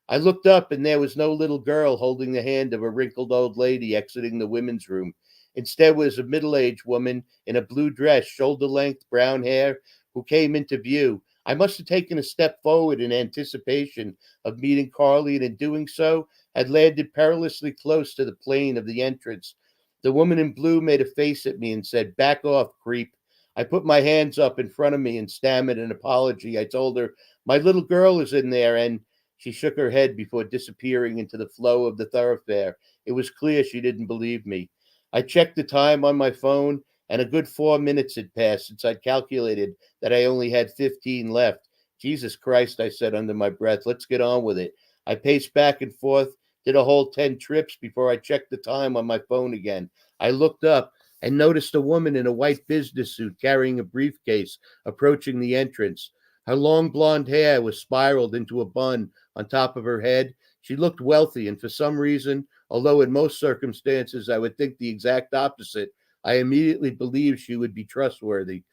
I looked up, and there was no little girl holding the hand of a wrinkled old lady exiting the women's room. Instead was a middle-aged woman in a blue dress, shoulder-length brown hair, who came into view. I must have taken a step forward in anticipation of meeting Carly, and in doing so, had landed perilously close to the plane of the entrance. The woman in blue made a face at me and said, "Back off, creep." I put my hands up in front of me and stammered an apology. I told her, "My little girl is in there," and she shook her head before disappearing into the flow of the thoroughfare. It was clear she didn't believe me. I checked the time on my phone, and a good 4 minutes had passed since I'd calculated that I only had 15 left. Jesus Christ, I said under my breath, let's get on with it. I paced back and forth, did a whole 10 trips before I checked the time on my phone again. I looked up and noticed a woman in a white business suit carrying a briefcase approaching the entrance. Her long blonde hair was spiraled into a bun on top of her head. She looked wealthy, and for some reason, although in most circumstances I would think the exact opposite, I immediately believed she would be trustworthy.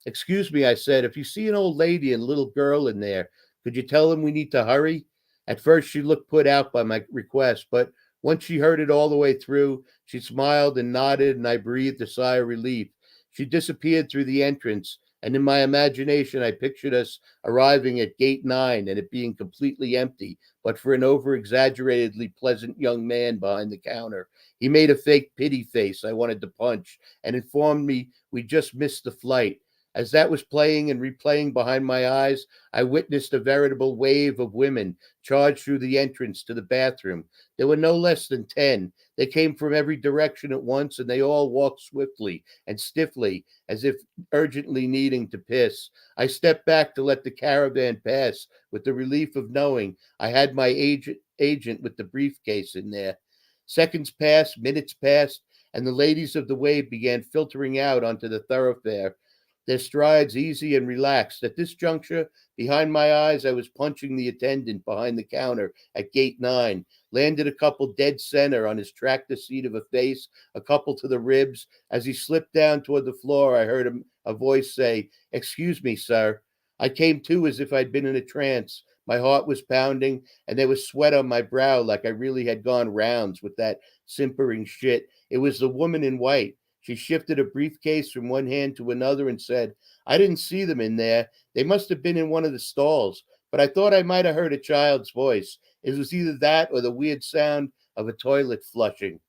"Excuse me," I said, "if you see an old lady and a little girl in there, could you tell them we need to hurry?" At first, she looked put out by my request, but once she heard it all the way through, she smiled and nodded, and I breathed a sigh of relief. She disappeared through the entrance, and in my imagination, I pictured us arriving at gate 9 and it being completely empty, but for an over exaggeratedly pleasant young man behind the counter. He made a fake pity face I wanted to punch and informed me we just missed the flight. As that was playing and replaying behind my eyes, I witnessed a veritable wave of women charge through the entrance to the bathroom. There were no less than 10. They came from every direction at once, and they all walked swiftly and stiffly, as if urgently needing to piss. I stepped back to let the caravan pass with the relief of knowing I had my agent with the briefcase in there. Seconds passed, minutes passed, and the ladies of the wave began filtering out onto the thoroughfare, their strides easy and relaxed. At this juncture, behind my eyes, I was punching the attendant behind the counter at gate 9, landed a couple dead center on his tractor seat of a face, a couple to the ribs. As he slipped down toward the floor, I heard a voice say, "Excuse me, sir." I came to as if I'd been in a trance. My heart was pounding, and there was sweat on my brow like I really had gone rounds with that simpering shit. It was the woman in white. She shifted a briefcase from one hand to another and said, "I didn't see them in there. They must have been in one of the stalls, but I thought I might have heard a child's voice. It was either that or the weird sound of a toilet flushing."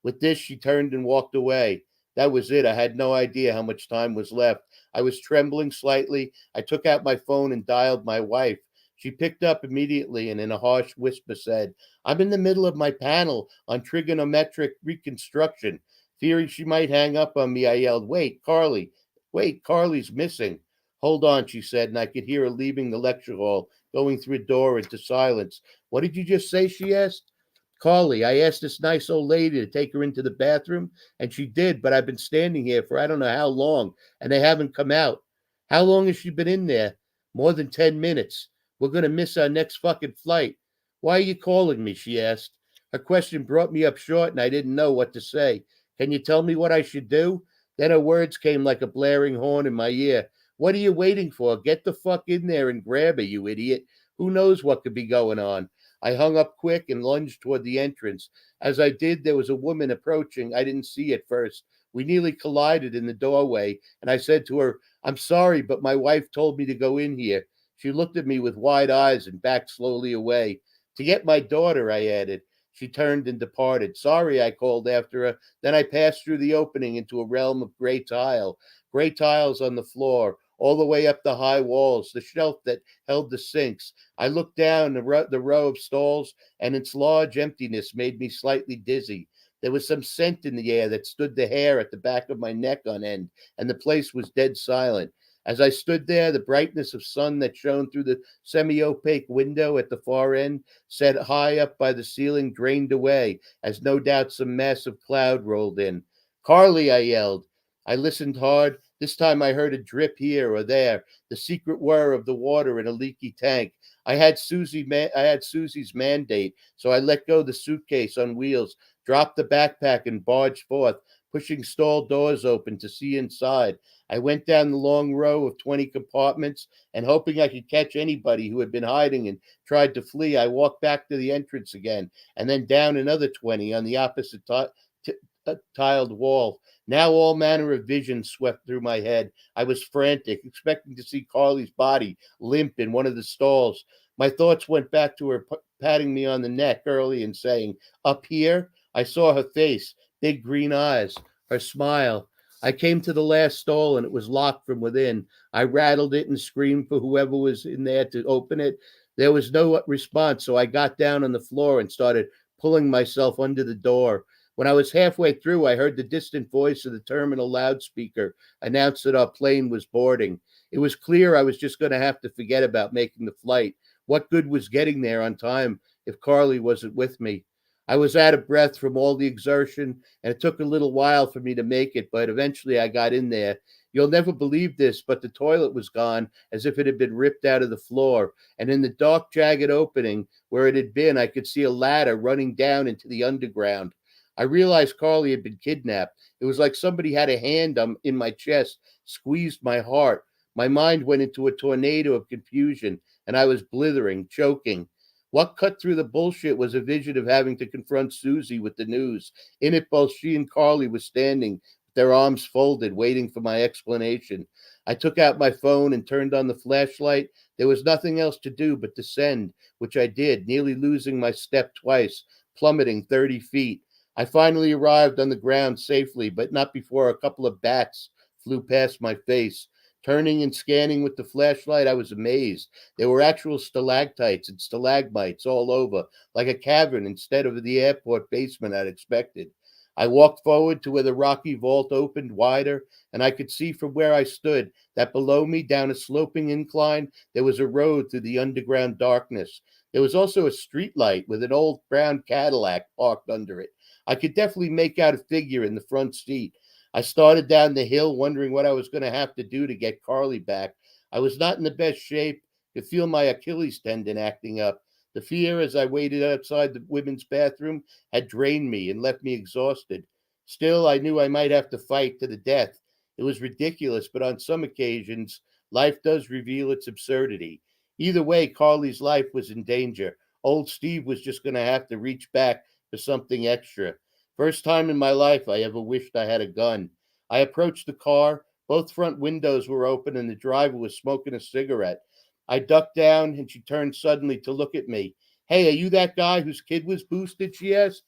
With this, she turned and walked away. That was it. I had no idea how much time was left. I was trembling slightly. I took out my phone and dialed my wife. She picked up immediately and in a harsh whisper said, "I'm in the middle of my panel on trigonometric reconstruction." Fearing she might hang up on me, I yelled, "Wait, Carly. Wait, Carly's missing." "Hold on," she said, and I could hear her leaving the lecture hall, going through a door into silence. "What did you just say?" she asked. "Carly, I asked this nice old lady to take her into the bathroom, and she did, but I've been standing here for I don't know how long, and they haven't come out." "How long has she been in there?" "More than 10 minutes. We're going to miss our next fucking flight." "Why are you calling me?" she asked. Her question brought me up short, and I didn't know what to say. "Can you tell me what I should do?" Then her words came like a blaring horn in my ear. "What are you waiting for? Get the fuck in there and grab her, you idiot. Who knows what could be going on?" I hung up quick and lunged toward the entrance. As I did, there was a woman approaching. I didn't see at first. We nearly collided in the doorway, and I said to her, "I'm sorry, but my wife told me to go in here." She looked at me with wide eyes and backed slowly away. "To get my daughter," I added. She turned and departed. "Sorry," I called after her. Then I passed through the opening into a realm of gray tiles on the floor, all the way up the high walls, the shelf that held the sinks. I looked down the row of stalls, and its large emptiness made me slightly dizzy. There was some scent in the air that stood the hair at the back of my neck on end, and the place was dead silent. As I stood there, the brightness of sun that shone through the semi-opaque window at the far end, set high up by the ceiling, drained away, as no doubt some massive cloud rolled in. "Carly!" I yelled. I listened hard. This time I heard a drip here or there, the secret whir of the water in a leaky tank. I had Susie's mandate, so I let go the suitcase on wheels, dropped the backpack, and barged forth, pushing stall doors open to see inside. I went down the long row of 20 compartments, and hoping I could catch anybody who had been hiding and tried to flee, I walked back to the entrance again, and then down another 20 on the opposite tiled wall. Now all manner of visions swept through my head. I was frantic, expecting to see Carly's body limp in one of the stalls. My thoughts went back to her patting me on the neck early and saying, "Up here." I saw her face, big green eyes, her smile. I came to the last stall and it was locked from within. I rattled it and screamed for whoever was in there to open it. There was no response, so I got down on the floor and started pulling myself under the door. When I was halfway through, I heard the distant voice of the terminal loudspeaker announce that our plane was boarding. It was clear I was just going to have to forget about making the flight. What good was getting there on time if Carly wasn't with me. I was out of breath from all the exertion, and it took a little while for me to make it, but eventually I got in there. You'll never believe this, but the toilet was gone as if it had been ripped out of the floor, and in the dark, jagged opening where it had been, I could see a ladder running down into the underground. I realized Carly had been kidnapped. It was like somebody had a hand in my chest, squeezed my heart. My mind went into a tornado of confusion, and I was blithering, choking. What cut through the bullshit was a vision of having to confront Susie with the news. In it, both she and Carly were standing, their arms folded, waiting for my explanation. I took out my phone and turned on the flashlight. There was nothing else to do but descend, which I did, nearly losing my step twice, plummeting 30 feet. I finally arrived on the ground safely, but not before a couple of bats flew past my face. Turning and scanning with the flashlight, I was amazed. There were actual stalactites and stalagmites all over, like a cavern instead of the airport basement I'd expected. I walked forward to where the rocky vault opened wider, and I could see from where I stood that below me, down a sloping incline, there was a road through the underground darkness. There was also a street light with an old brown Cadillac parked under it. I could definitely make out a figure in the front seat. I started down the hill, wondering what I was going to have to do to get Carly back. I was not in the best shape, could feel my Achilles tendon acting up. The fear as I waited outside the women's bathroom had drained me and left me exhausted. Still, I knew I might have to fight to the death. It was ridiculous, but on some occasions, life does reveal its absurdity. Either way, Carly's life was in danger. Old Steve was just going to have to reach back for something extra. First time in my life I ever wished I had a gun. I approached the car. Both front windows were open and the driver was smoking a cigarette. I ducked down and she turned suddenly to look at me. Hey, are you that guy whose kid was boosted? She asked.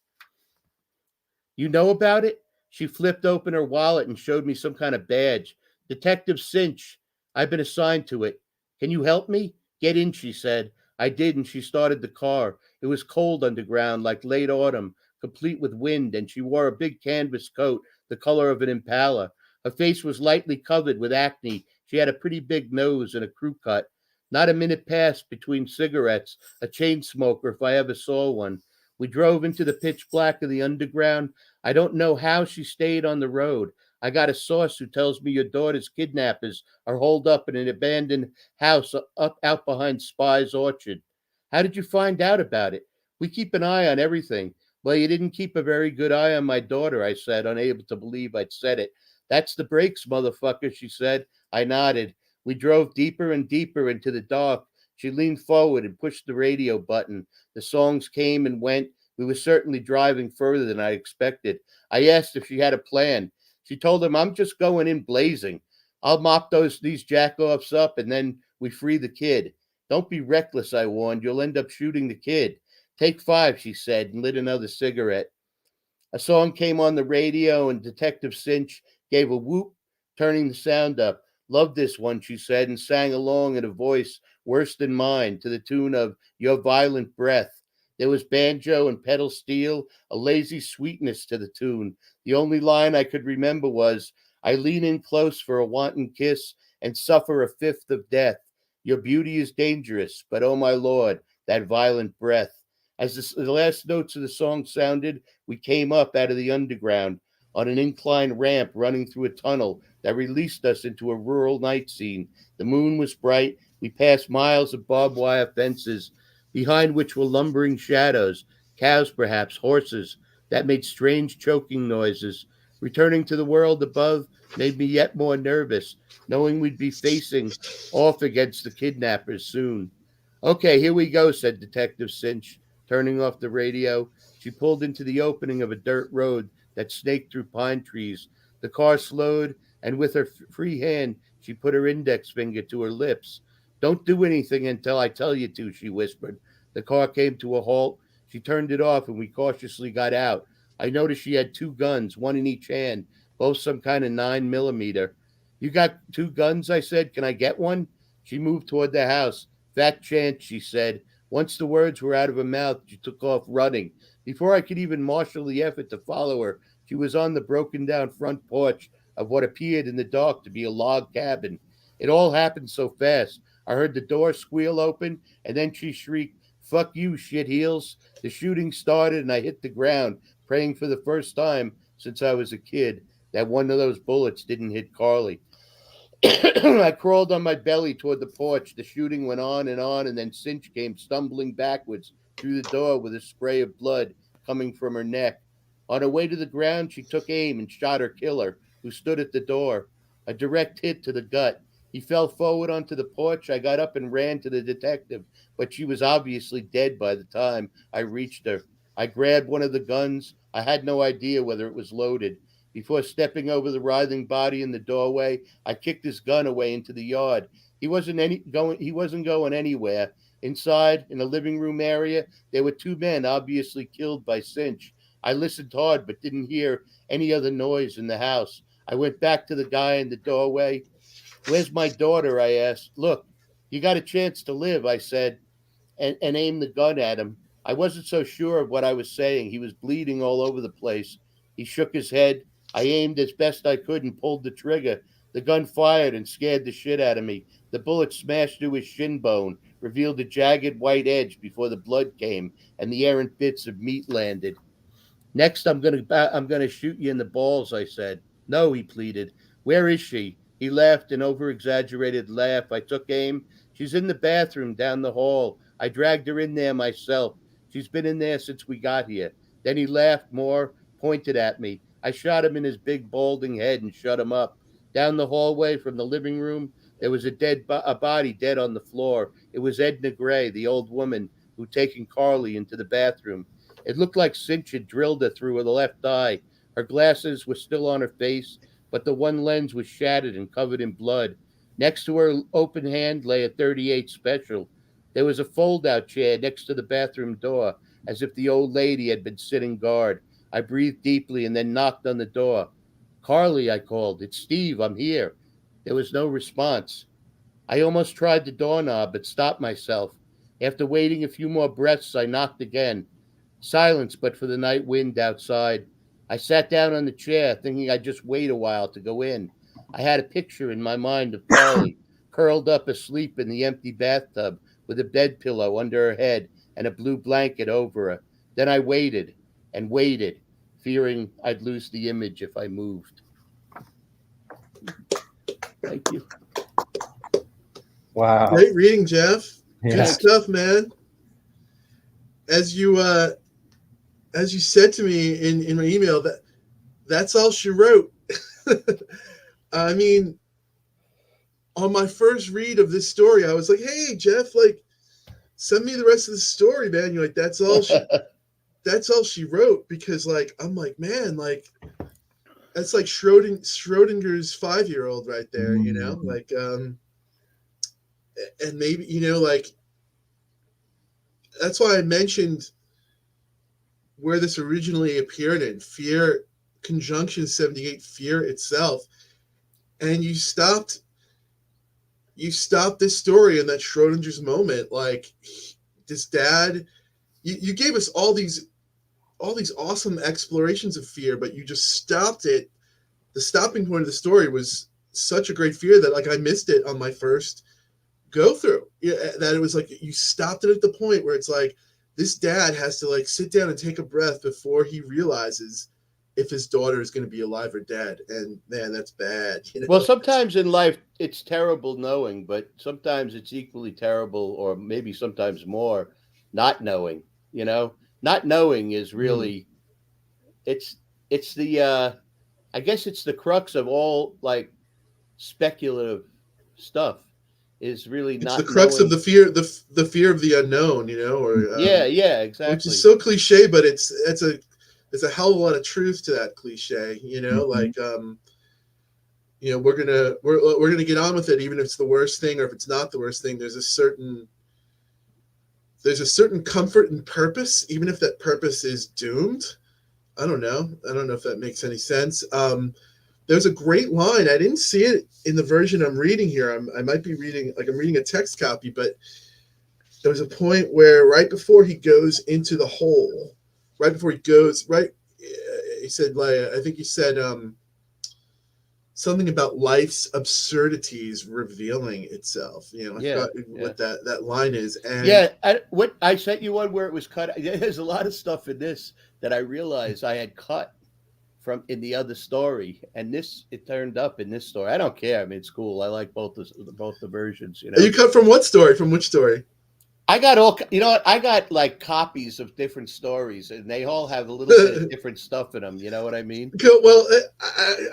You know about it? She flipped open her wallet and showed me some kind of badge. Detective Cinch. I've been assigned to it. Can you help me? Get in, she said. I did, and she started the car. It was cold underground, like late autumn, complete with wind, and she wore a big canvas coat, the color of an impala. Her face was lightly covered with acne. She had a pretty big nose and a crew cut. Not a minute passed between cigarettes, a chain smoker if I ever saw one. We drove into the pitch black of the underground. I don't know how she stayed on the road. I got a source who tells me your daughter's kidnappers are holed up in an abandoned house up out behind Spy's Orchard. How did you find out about it? We keep an eye on everything. Well, you didn't keep a very good eye on my daughter, I said, unable to believe I'd said it. That's the brakes, motherfucker, she said. I nodded. We drove deeper and deeper into the dark. She leaned forward and pushed the radio button. The songs came and went. We were certainly driving further than I expected. I asked if she had a plan. She told him, I'm just going in blazing. I'll mop these jackoffs up and then we free the kid. Don't be reckless, I warned. You'll end up shooting the kid. Take five, she said, and lit another cigarette. A song came on the radio, and Detective Cinch gave a whoop, turning the sound up. Love this one, she said, and sang along in a voice worse than mine to the tune of Your Violent Breath. There was banjo and pedal steel, a lazy sweetness to the tune. The only line I could remember was, I lean in close for a wanton kiss and suffer a fifth of death. Your beauty is dangerous, but oh my Lord, that violent breath. As the last notes of the song sounded, we came up out of the underground on an inclined ramp running through a tunnel that released us into a rural night scene. The moon was bright. We passed miles of barbed wire fences, behind which were lumbering shadows, cows perhaps, horses, that made strange choking noises. Returning to the world above made me yet more nervous, knowing we'd be facing off against the kidnappers soon. Okay, here we go, said Detective Cinch, turning off the radio. She pulled into the opening of a dirt road that snaked through pine trees. The car slowed, and with her free hand, she put her index finger to her lips. Don't do anything until I tell you to, she whispered. The car came to a halt. She turned it off, and we cautiously got out. I noticed she had two guns, one in each hand, both some kind of 9mm. You got two guns, I said. Can I get one? She moved toward the house. Fat chance, she said. Once the words were out of her mouth, she took off running. Before I could even marshal the effort to follow her, she was on the broken down front porch of what appeared in the dark to be a log cabin. It all happened so fast. I heard the door squeal open, and then she shrieked, Fuck you, shitheels. The shooting started and I hit the ground, praying for the first time since I was a kid that one of those bullets didn't hit Carly. I crawled on my belly toward the porch. The shooting went on, and then Cinch came stumbling backwards through the door with a spray of blood coming from her neck. On her way to the ground, she took aim and shot her killer, who stood at the door. A direct hit to the gut. He fell forward onto the porch. I got up and ran to the detective, but she was obviously dead by the time I reached her. I grabbed one of the guns. I had no idea whether it was loaded. Before stepping over the writhing body in the doorway, I kicked his gun away into the yard. He wasn't going anywhere. Inside, in the living room area, there were two men obviously killed by Cinch. I listened hard but didn't hear any other noise in the house. I went back to the guy in the doorway. "Where's my daughter?" I asked. "Look, you got a chance to live," I said, and aimed the gun at him. I wasn't so sure of what I was saying. He was bleeding all over the place. He shook his head. I aimed as best I could and pulled the trigger. The gun fired and scared the shit out of me. The bullet smashed through his shin bone, revealed a jagged white edge before the blood came, and the errant bits of meat landed. "Next, I'm gonna shoot you in the balls," I said. "No," he pleaded. "Where is she?" He laughed an over-exaggerated laugh. I took aim. "She's in the bathroom down the hall. I dragged her in there myself. She's been in there since we got here." Then he laughed more, pointed at me. I shot him in his big balding head and shut him up. Down the hallway from the living room, there was a body dead on the floor. It was Edna Gray, the old woman who'd taken Carly into the bathroom. It looked like Cinch had drilled her through the left eye. Her glasses were still on her face, but the one lens was shattered and covered in blood. Next to her open hand lay a .38 Special. There was a fold-out chair next to the bathroom door, as if the old lady had been sitting guard. I breathed deeply and then knocked on the door. "Carly," I called. "It's Steve. I'm here." There was no response. I almost tried the doorknob, but stopped myself. After waiting a few more breaths, I knocked again. Silence but for the night wind outside. I sat down on the chair, thinking I'd just wait a while to go in. I had a picture in my mind of Carly, curled up asleep in the empty bathtub, with a bed pillow under her head and a blue blanket over her. Then I waited and waited, fearing I'd lose the image if I moved. Thank you. Wow. Great reading, Jeff. Yeah. Good stuff, man. As you said to me in my email, that's all she wrote. I mean, on my first read of this story, I was like, "Hey, Jeff, like, send me the rest of the story, man." You're like, "That's all she wrote," because, like, I'm like, man, like, that's like Schrodinger's 5-year-old right there, you know, like, and maybe, you know, like, that's why I mentioned where this originally appeared in Fear Conjunction 78, Fear itself, and you stopped this story in that Schrodinger's moment. Like, this dad, you gave us all these awesome explorations of fear, but you just stopped it. The stopping point of the story was such a great fear that, like, I missed it on my first go through. That it was like you stopped it at the point where it's like this dad has to, like, sit down and take a breath before he realizes if his daughter is going to be alive or dead. And man, that's bad. You know? Well, sometimes in life it's terrible knowing, but sometimes it's equally terrible, or maybe sometimes more, not knowing. You know, not knowing is really it's the I guess it's the crux of all, like, speculative stuff, is really It's not the crux knowing. of the fear of the unknown, you know, or yeah, exactly. which is so cliche, but it's a hell of a lot of truth to that cliche, you know. Like, you know, we're gonna get on with it, even if it's the worst thing or if it's not the worst thing. There's a certain comfort and purpose, even if that purpose is doomed. I don't know if that makes any sense. There's a great line. I didn't see it in the version I'm reading here. I might be reading, like, I'm reading a text copy, but there was a point where right before he goes into the hole, he said, like, I think he said, something about life's absurdities revealing itself. I Yeah, forgot yeah. what that line is. And Yeah, I sent you one where it was cut. There's a lot of stuff in this that I realized I had cut from in the other story, and this it turned up in this story. I don't care. I mean, it's cool. I like both the versions. you cut from what story? From which story? I got all. You know what? I got like copies of different stories, and they all have a little bit of different stuff in them. You know what I mean? Cool. Well,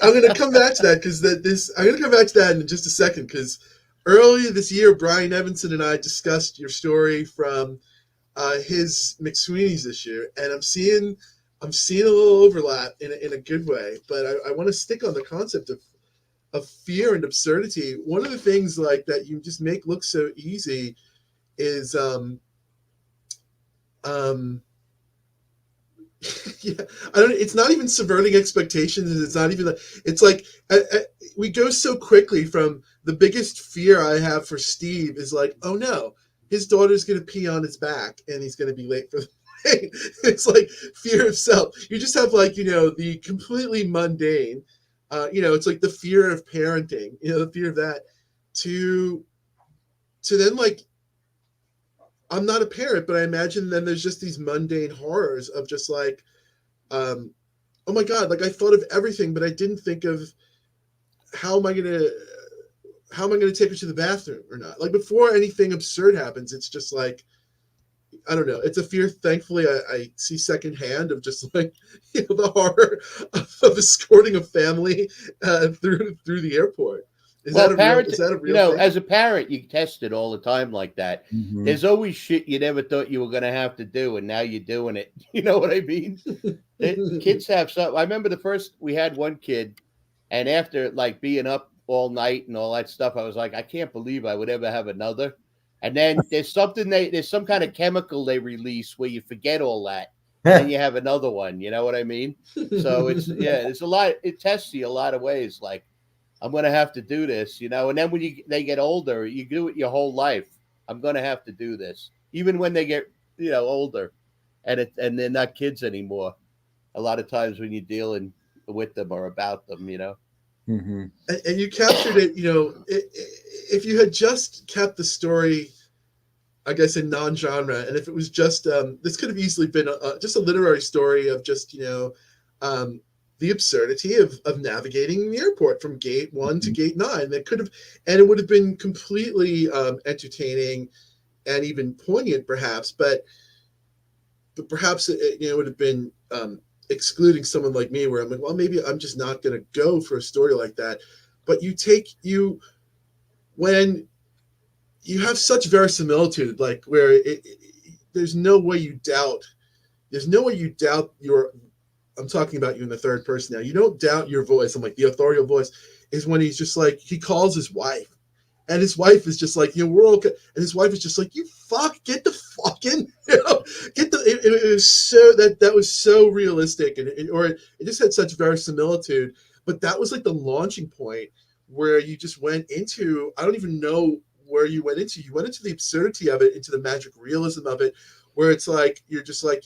I'm going to come back to that because I'm going to come back to that in just a second because earlier this year, Brian Evanson and I discussed your story from his McSweeney's issue, and I'm seeing a little overlap in a good way. But I want to stick on the concept of fear and absurdity. One of the things like that you just make look so easy is yeah, I don't. It's not even subverting expectations. It's not even. It's like we go so quickly from the biggest fear I have for Steve is like, oh no, his daughter's gonna pee on his back and he's gonna be late for the plane. It's like fear of self. You just have like the completely mundane. It's like the fear of parenting. The fear of that. To then like. I'm not a parent, but I imagine then there's just these mundane horrors of just like, oh my God, like I thought of everything, but I didn't think of how am I gonna take her to the bathroom or not? Like before anything absurd happens, it's just like, I don't know. It's a fear. Thankfully, I see secondhand of just like the horror of escorting a family through the airport. Is that a real thing? As a parent, you test it all the time like that. Mhm. There's always shit you never thought you were going to have to do, and now you're doing it. You know what I mean? Kids have something. I remember we had one kid, and after like being up all night and all that stuff, I was like, I can't believe I would ever have another. And then there's some kind of chemical they release where you forget all that, and then you have another one. You know what I mean? So it's a lot. It tests you a lot of ways. Like, I'm going to have to do this, and then when they get older, you do it your whole life. I'm going to have to do this, even when they get, older and they're not kids anymore. A lot of times when you're dealing with them or about them, Mm-hmm. And you captured it, if you had just kept the story, I guess, in non-genre, and if it was just, this could have easily been just a literary story of just, the absurdity of navigating the airport from gate 1 to gate 9. That could have, and it would have been completely entertaining and even poignant, perhaps. But perhaps it would have been excluding someone like me, where I'm like, well, maybe I'm just not going to go for a story like that. But when you have such verisimilitude, like where there's no way you doubt your. I'm talking about you in the third person now. You don't doubt your voice. I'm like, the authorial voice is when he's just like, he calls his wife, and his wife is just like, we're okay. And his wife is just like, get the fucking, it was so, that was so realistic. And it just had such verisimilitude, but that was like the launching point where you just went into, I don't even know where you went into the absurdity of it, into the magic realism of it, where it's like, you're just like,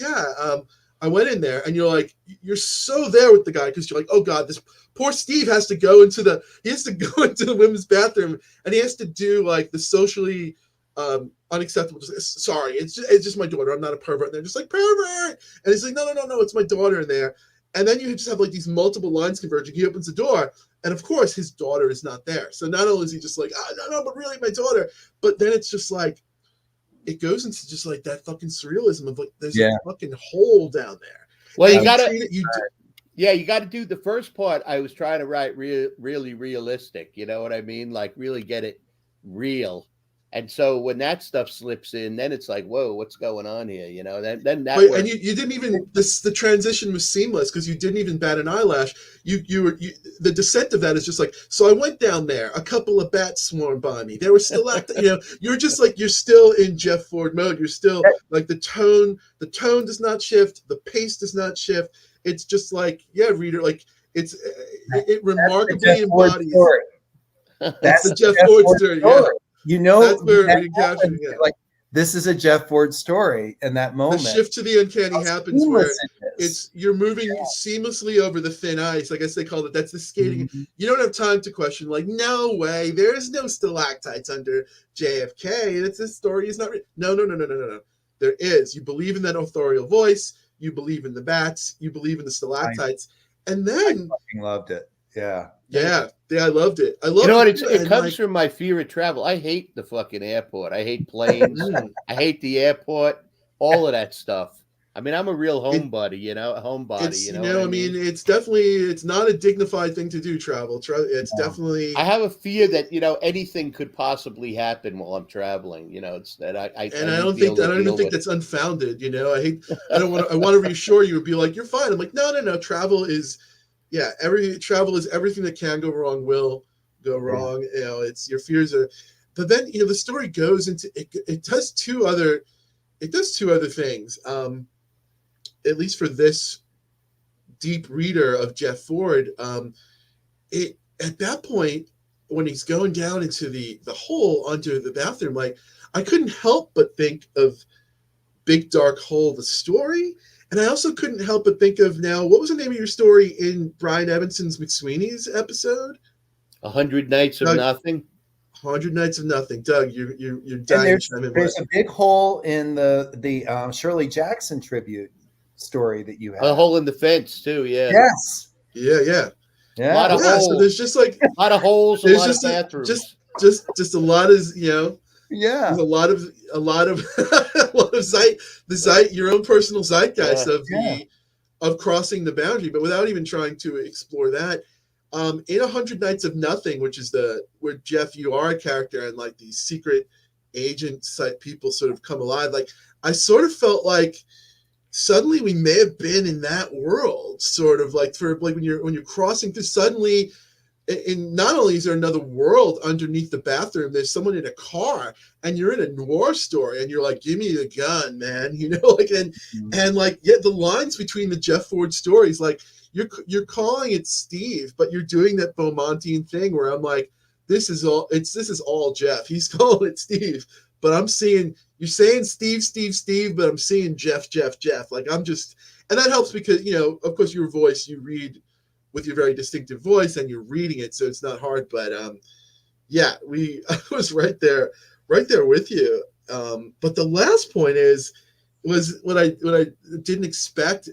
I went in there, and you're like, you're so there with the guy because you're like, oh God, this poor Steve has to go into the women's bathroom, and he has to do like the socially unacceptable. Sorry, it's just my daughter. I'm not a pervert. And they're just like, pervert, and he's like, no, it's my daughter in there. And then you just have like these multiple lines converging. He opens the door, and of course his daughter is not there. So not only is he just like, no, but really my daughter, but then it's just like, it goes into just like that fucking surrealism of like there's a fucking hole down there. Well, you gotta do the first part. I was trying to write really realistic. You know what I mean? Like really get it real. And so when that stuff slips in, then it's like, whoa, what's going on here? Then that. Wait, and you didn't even the transition was seamless because you didn't even bat an eyelash. The descent of that is just like, so I went down there, a couple of bats swarmed by me. They were still at you're just like, you're still in Jeff Ford mode. You're still like the tone does not shift, the pace does not shift. It's just like, reader, like it remarkably embodies. That's the Jeff Ford story. Yeah. That's where you captured it. Like, this is a Jeff Ford story, and that moment, the shift to the uncanny happens where you're moving seamlessly over the thin ice. I guess they call it. That's the skating. Mhm. You don't have time to question. Like, no way. There's no stalactites under JFK. It's this story is not. No. There is. You believe in that authorial voice. You believe in the bats. You believe in the stalactites. And I then, fucking loved it. Yeah. yeah, I loved it. I loved You know what? it. It And, comes like, from my fear of travel. I hate the fucking airport. I hate planes. I hate the airport. All of that stuff. I mean, I'm a real homebody. You know, a homebody. it's You know what I I mean? mean, it's not a dignified thing to do. Travel. It's No. definitely. I have a fear that anything could possibly happen while I'm traveling. You know, it's that I And I need to don't be able think I to don't even deal think with. that's unfounded. You know, I want to reassure you and be like, you're fine. I'm like, no. Travel is, yeah, travel is everything that can go wrong will go wrong. You know, it's your fears are, but then the story goes into it. It does two other things. At least for this deep reader of Jeff Ford, it at that point when he's going down into the hole under the bathroom, like I couldn't help but think of Big Dark Hole, the story, and I also couldn't help but think of now what was the name of your story in Brian Evanson's McSweeney's episode? 100 Nights of Doug, Nothing. 100 Nights of Nothing. Doug, you're And dying to chime in. there's a big hole in the Shirley Jackson tribute story that you A have. hole in the fence too. Yeah. Yes. Yeah. A lot of holes. So there's just like a lot of holes. A there's lot just of bathrooms. just a lot of Yeah. There's a lot of a lot of your own personal zeitgeist of crossing the boundary, but without even trying to explore that. In 100 Nights of Nothing, which is where Jeff, you are a character, and like these secret agent type people sort of come alive. Like I sort of felt like suddenly we may have been in that world, sort of like when you're crossing through suddenly. And not only is there another world underneath the bathroom, there's someone in a car, and you're in a noir story, and you're like, "Give me the gun, man!" Like and like the lines between the Jeff Ford stories, like you're calling it Steve, but you're doing that Beaumontian thing where I'm like, this is all Jeff. He's calling it Steve, but I'm seeing you're saying Steve, but I'm seeing Jeff. Like I'm just, and that helps because of course your voice you read with your very distinctive voice and you're reading it, so it's not hard. But I was right there with you. But the last point was what I didn't expect.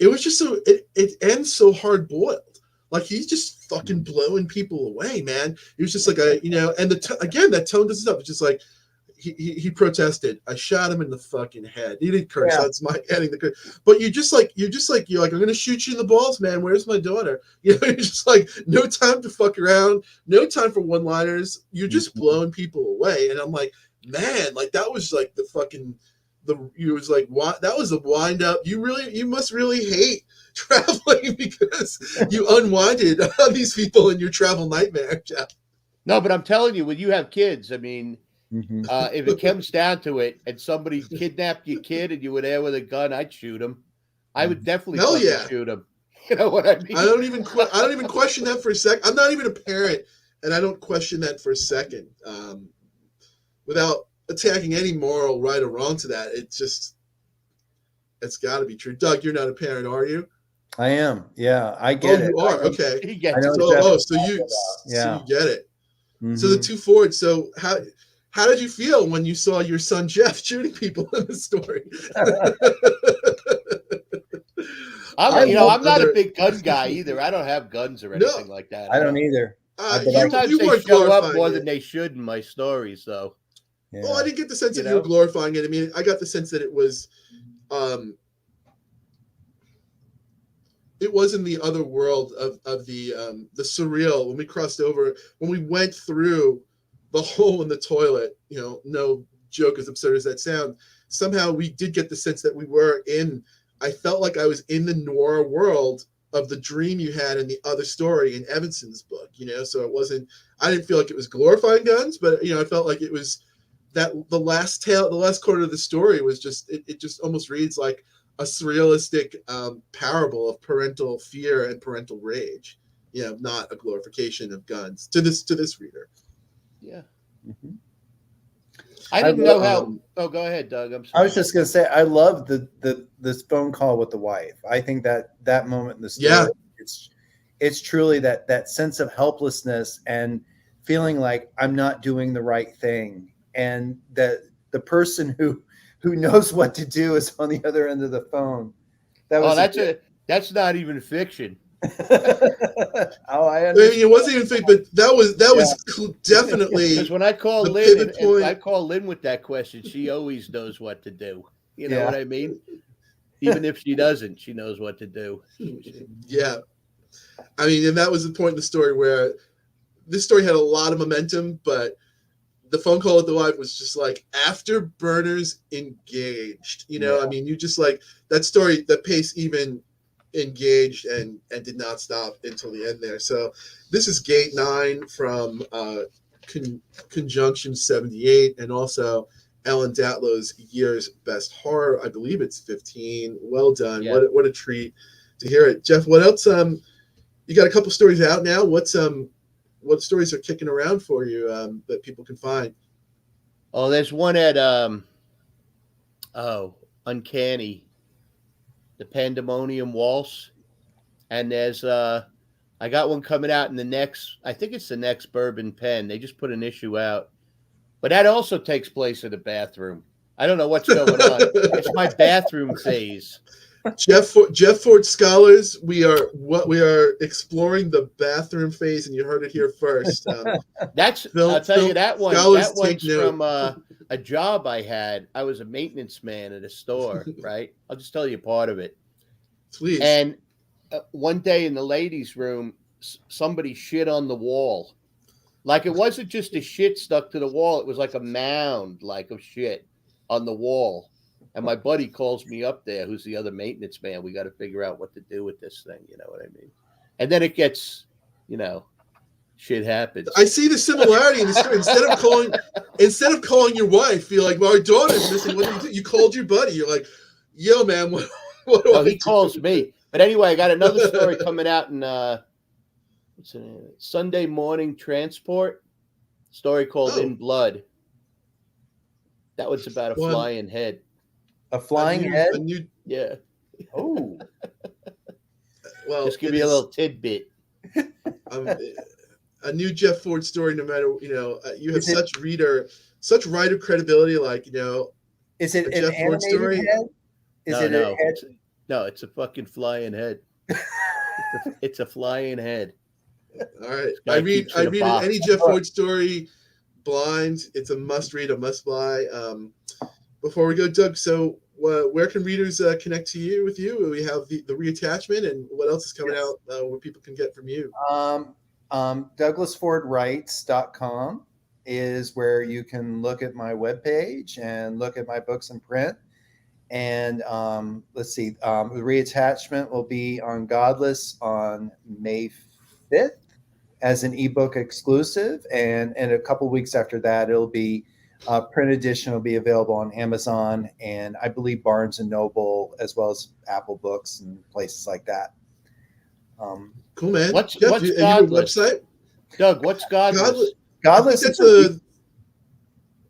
It was just it ends so hard boiled. Like he's just fucking blowing people away, man. It was just like and again that tone doesn't stop. It's just like he protested. I shot him in the fucking head. He didn't curse. That's my adding the curse. But you're like, I'm gonna shoot you in the balls, man. Where's my daughter? You're just like, no time to fuck around, no time for one-liners. You're just blowing people away. And I'm like, man, like that was like the fucking that was the wind up. You must really hate traveling because you unwinded on these people in your travel nightmare, Jeff. No, but I'm telling you, when you have kids, I mean, if it comes down to it, and somebody kidnapped your kid and you were there with a gun, I'd shoot him. I would definitely shoot him. You know what I mean? I don't even question that for a second. I'm not even a parent, and I don't question that for a second. Without attacking any moral right or wrong to that, it's got to be true. Doug, you're not a parent, are you? I am. Yeah, I get it. You are. Okay. He gets I know it. So you get it. Mm-hmm. So the two Fords. So how did you feel when you saw your son Jeff shooting people in the story? I'm not a big gun guy either. I don't have guns or anything like that. I don't either. Sometimes they show up more than they should in my stories, though. Yeah. Well, I didn't get the sense that you were glorifying it. I mean, I got the sense that it was in the other world of the surreal when we crossed over, when we went through the hole in the toilet. No joke, as absurd as that sounds. Somehow we did get the sense that we were in. I felt like I was in the noir world of the dream you had in the other story in Evanson's book. So it wasn't. I didn't feel like it was glorifying guns, but I felt like it was. That the last quarter of the story was just it just almost reads like a surrealistic parable of parental fear and parental rage. Not a glorification of guns to this reader. Yeah. Mm-hmm. I didn't know how. Oh, go ahead, Doug. I'm sorry. I was just going to say, I love this phone call with the wife. I think that moment in the story, it's truly that sense of helplessness and feeling like I'm not doing the right thing, and that the person who knows what to do is on the other end of the phone. That's not even fiction. Oh, I understand. I mean, it wasn't even fake, but that was definitely because when I call Lynn and I call Lynn with that question, she always knows what to do. You know what I mean? Even if she doesn't, she knows what to do. Yeah, I mean, and that was the point in the story where this story had a lot of momentum, but the phone call with the wife was just like afterburners engaged. I mean, you just like that story, the pace even engaged and did not stop until the end there. So this is Gate 9 from Conjunction 78, and also Ellen Datlow's Year's Best Horror. I believe it's 15. Well done. Yeah. What a treat to hear it. Jeff, what else? You got a couple stories out now. What stories are kicking around for you that people can find? Oh, there's one at Uncanny, the Pandemonium Waltz, and there's I got one coming out in I think it's the next Bourbon Pen. They just put an issue out, but that also takes place in the bathroom. I don't know what's going on. It's my bathroom phase. Jeff Ford Scholars, we are exploring the bathroom phase, and you heard it here first. I'll tell you that one. That one's from a job I had. I was a maintenance man at a store, right? I'll just tell you part of it. Please. And one day in the ladies' room, somebody shit on the wall. Like, it wasn't just a shit stuck to the wall. It was like a mound, like, of shit on the wall. And my buddy calls me up there, who's the other maintenance man. We got to figure out what to do with this thing. You know what I mean? And then it gets, shit happens. I see the similarity in the story. Instead of calling your wife, you're like, well, our daughter's missing. What do? You called your buddy. You're like, yo, man, what do I he calls me. But anyway, I got another story coming out in Sunday Morning Transport. Story called In Blood. That one's about a flying head. A flying head? Yeah. Oh. Well, just give you a little tidbit. A new Jeff Ford story, no matter, you have such writer credibility, like, Is it a Jeff Ford story? Head? No, it's a fucking flying head. It's a flying head. All right. I read any Jeff Ford story blind. It's a must read, a must buy. Before we go, Doug, so where can readers connect with you? We have the reattachment, and what else is coming out where people can get from you? DouglasFordWrites.com is where you can look at my webpage and look at my books in print. And let's see, the reattachment will be on Godless on May 5th as an ebook exclusive, and a couple weeks after that, it'll be print edition will be available on Amazon and I believe Barnes and Noble, as well as Apple Books and places like that. Cool, man. What's Jeff, Godless? Website? Doug, what's Godless? Godless is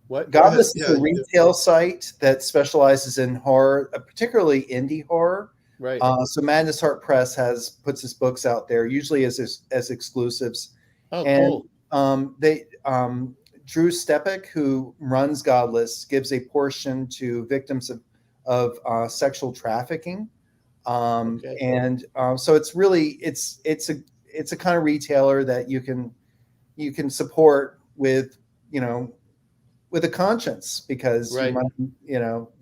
what? Godless is a retail site that specializes in horror, particularly indie horror. Right. So Madness Heart Press puts its books out there, usually as exclusives. Oh, cool. They Drew Stepek, who runs Godless, gives a portion to victims of sexual trafficking. And so it's really it's a kind of retailer that you can support with with a conscience, because right.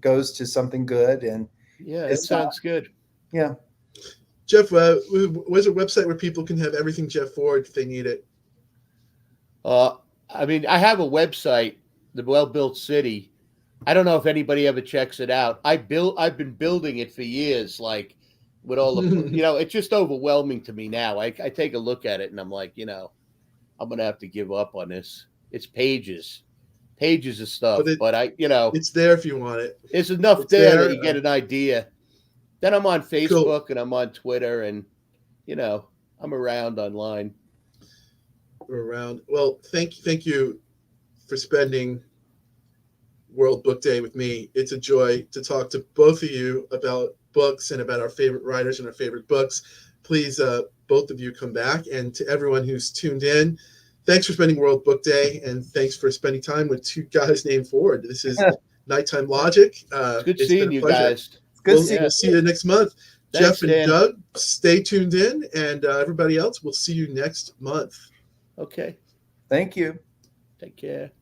goes to something good. And it sounds good. Yeah. Jeff, where's a website where people can have everything Jeff Ford if they need it? I mean, I have a website, the Well Built City. I don't know if anybody ever checks it out. I've been building it for years, like with all the, it's just overwhelming to me now. I take a look at it and I'm like, I'm going to have to give up on this. It's pages of stuff, but it's there if you want it. There's enough there that you get an idea. Then I'm on Facebook and I'm on Twitter, and, I'm around online. We're around. Well, thank you for spending World Book Day with me. It's a joy to talk to both of you about books and about our favorite writers and our favorite books. Please, both of you come back. And to everyone who's tuned in, thanks for spending World Book Day, and thanks for spending time with two guys named Ford. This is Nighttime Logic. It's good It's seeing been a you pleasure. guys. Good We'll, seeing we'll see you next month. Thanks, Jeff and Dan. Doug, stay tuned in, and everybody else, we'll see you next month. Okay. Thank you. Take care.